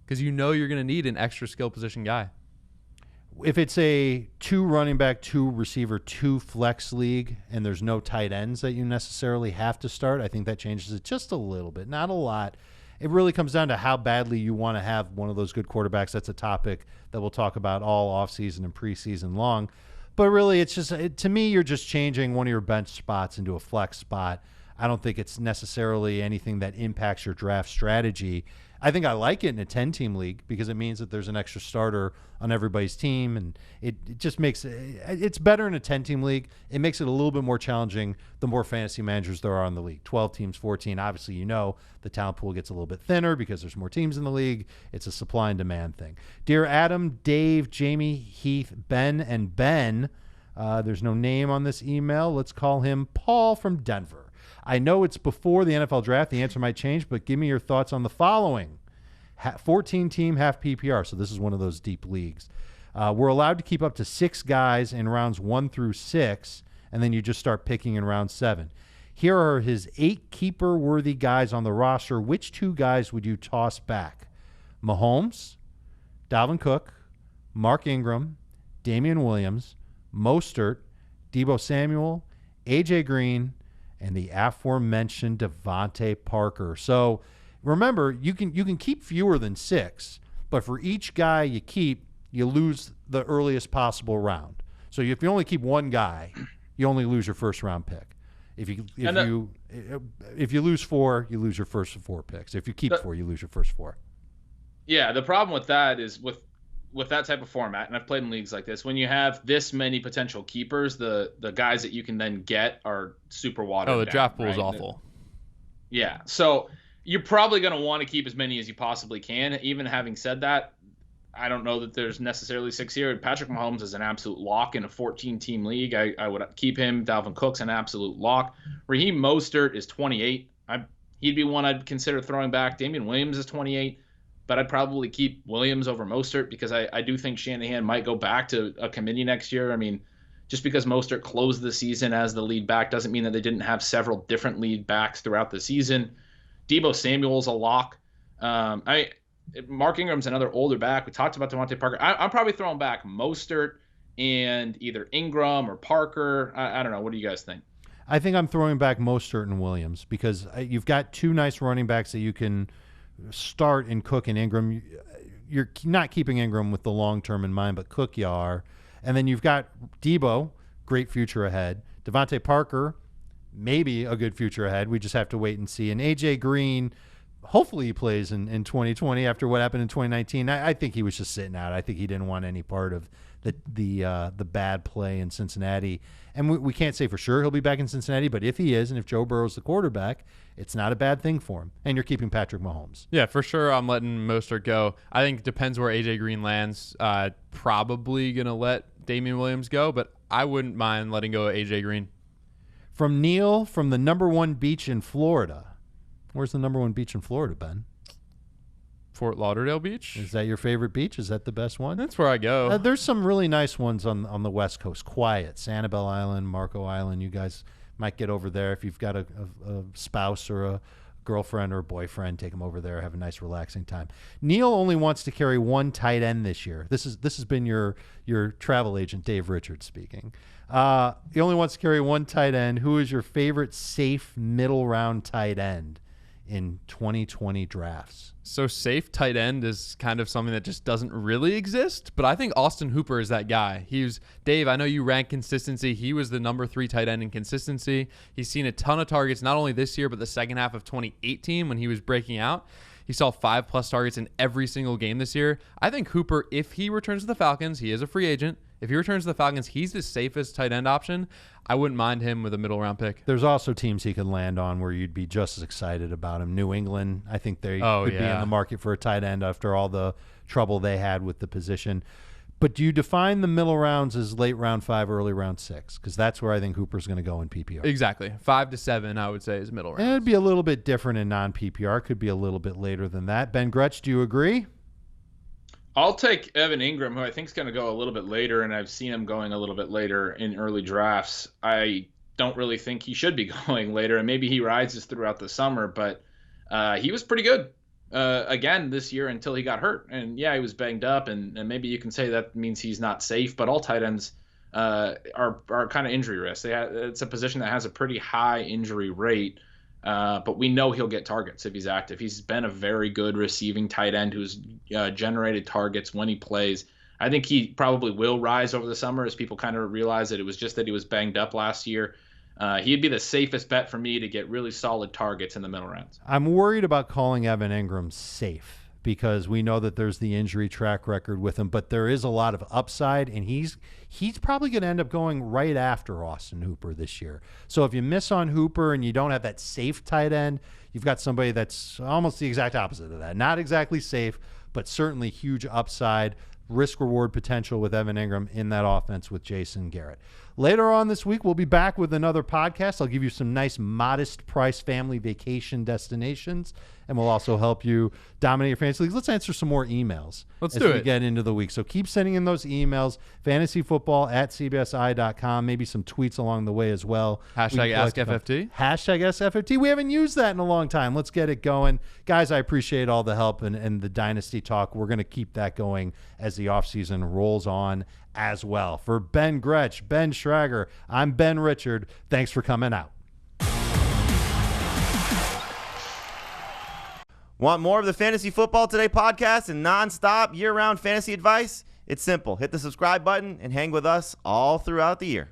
because you know you're going to need an extra skill position guy. If it's a 2 running back, 2 receiver, 2 flex league, and there's no tight ends that you necessarily have to start, I think that changes it just a little bit, not a lot. It really comes down to how badly you want to have one of those good quarterbacks. That's a topic that we'll talk about all offseason and preseason long. But really, it's just to me, you're just changing one of your bench spots into a flex spot. I don't think it's necessarily anything that impacts your draft strategy. I think I like it in a 10-team league because it means that there's an extra starter on everybody's team, and it just makes it's better in a 10-team league. It makes it a little bit more challenging the more fantasy managers there are in the league. 12 teams, 14. Obviously, the talent pool gets a little bit thinner because there's more teams in the league. It's a supply and demand thing. Dear Adam, Dave, Jamie, Heath, Ben, and Ben, there's no name on this email. Let's call him Paul from Denver. I know it's before the NFL draft. The answer might change, but give me your thoughts on the following. 14-team, half PPR, so this is one of those deep leagues. We're allowed to keep up to 6 guys in rounds 1 through 6, and then you just start picking in round 7. Here are his 8 keeper-worthy guys on the roster. Which 2 guys would you toss back? Mahomes, Dalvin Cook, Mark Ingram, Damian Williams, Mostert, Deebo Samuel, A.J. Green, and the aforementioned Devontae Parker. So remember, you can keep fewer than 6, but for each guy you keep, you lose the earliest possible round. So if you only keep 1 guy, you only lose your first round pick. If you lose 4, you lose your first 4 picks. If you keep 4, you lose your first 4. Yeah, the problem with that is with that type of format, and I've played in leagues like this, when you have this many potential keepers, the guys that you can then get are super watered down. Oh, the draft pool is right? awful. Yeah, so you're probably going to want to keep as many as you possibly can. Even having said that, I don't know that there's necessarily 6 here. Patrick Mahomes is an absolute lock in a 14-team league. I would keep him. Dalvin Cook's an absolute lock. Raheem Mostert is 28. He'd be one I'd consider throwing back. Damian Williams is 28. But I'd probably keep Williams over Mostert because I do think Shanahan might go back to a committee next year. I mean, just because Mostert closed the season as the lead back doesn't mean that they didn't have several different lead backs throughout the season. Deebo Samuel's a lock. Mark Ingram's another older back. We talked about Devontae Parker. I'm probably throwing back Mostert and either Ingram or Parker. I don't know. What do you guys think? I think I'm throwing back Mostert and Williams because you've got 2 nice running backs that you can start in Cook and Ingram. You're not keeping Ingram with the long term in mind, but Cook you are. And then you've got Deebo, great future ahead. Devontae Parker, maybe a good future ahead. We just have to wait and see. And A.J. Green, hopefully he plays in 2020 after what happened in 2019. I think he was just sitting out. I think he didn't want any part of the bad play in Cincinnati. And we can't say for sure he'll be back in Cincinnati, but if he is, and if Joe Burrow's the quarterback, it's not a bad thing for him. And you're keeping Patrick Mahomes. Yeah, for sure I'm letting Mostert go. I think it depends where A.J. Green lands. Probably going to let Damian Williams go, but I wouldn't mind letting go of A.J. Green. From Neil, from the #1 beach in Florida. Where's the #1 beach in Florida, Ben? Fort Lauderdale Beach. Is that your favorite beach? Is that the best one? That's where I go. There's some really nice ones on the West Coast. Quiet, Sanibel Island, Marco Island. You guys might get over there if you've got a spouse or a girlfriend or a boyfriend. Take them over there. Have a nice, relaxing time. Neil only wants to carry 1 tight end this year. This has been your travel agent, Dave Richards, speaking. He only wants to carry 1 tight end. Who is your favorite safe middle round tight end in 2020 drafts. So safe tight end is kind of something that just doesn't really exist, but I think Austin Hooper is that guy. Dave, I know you rank consistency. He was the number 3 tight end in consistency. He's seen a ton of targets, not only this year, but the second half of 2018 when he was breaking out. He saw 5+ targets in every single game this year. I think Hooper, if he returns to the Falcons, he is a free agent. If he returns to the Falcons, he's the safest tight end option. I wouldn't mind him with a middle round pick. There's also teams he could land on where you'd be just as excited about him. New England, I think they could be in the market for a tight end after all the trouble they had with the position. But do you define the middle rounds as late round 5, early round 6? Because that's where I think Hooper's going to go in PPR. Exactly. 5 to 7, I would say, is middle round. And it'd be a little bit different in non-PPR. Could be a little bit later than that. Ben Gretsch, do you agree? I'll take Evan Ingram, who I think is going to go a little bit later, and I've seen him going a little bit later in early drafts. I don't really think he should be going later, and maybe he rises throughout the summer, but he was pretty good again this year until he got hurt. And yeah, he was banged up, and maybe you can say that means he's not safe, but all tight ends are kind of injury risk. It's a position that has a pretty high injury rate. But we know he'll get targets if he's active. He's been a very good receiving tight end who's generated targets when he plays. I think he probably will rise over the summer as people kind of realize that it was just that he was banged up last year. He'd be the safest bet for me to get really solid targets in the middle rounds. I'm worried about calling Evan Ingram safe because we know that there's the injury track record with him, but there is a lot of upside, and he's probably going to end up going right after Austin Hooper this year. So if you miss on Hooper and you don't have that safe tight end, you've got somebody that's almost the exact opposite of that. Not exactly safe, but certainly huge upside, risk-reward potential with Evan Ingram in that offense with Jason Garrett. Later on this week, we'll be back with another podcast. I'll give you some nice, modest price family vacation destinations, and we'll also help you dominate your fantasy leagues. Let's answer some more emails as we get into the week. So keep sending in those emails, fantasyfootball@cbsi.com, maybe some tweets along the way as well. Hashtag AskFFT. Hashtag SFFT. We haven't used that in a long time. Let's get it going. Guys, I appreciate all the help and the Dynasty talk. We're going to keep that going as the offseason rolls on as well. For Ben Gretsch, Ben Schrager, I'm Ben Richard. Thanks for coming out. Want more of the Fantasy Football Today podcast and nonstop year-round fantasy advice? It's simple. Hit the subscribe button and hang with us all throughout the year.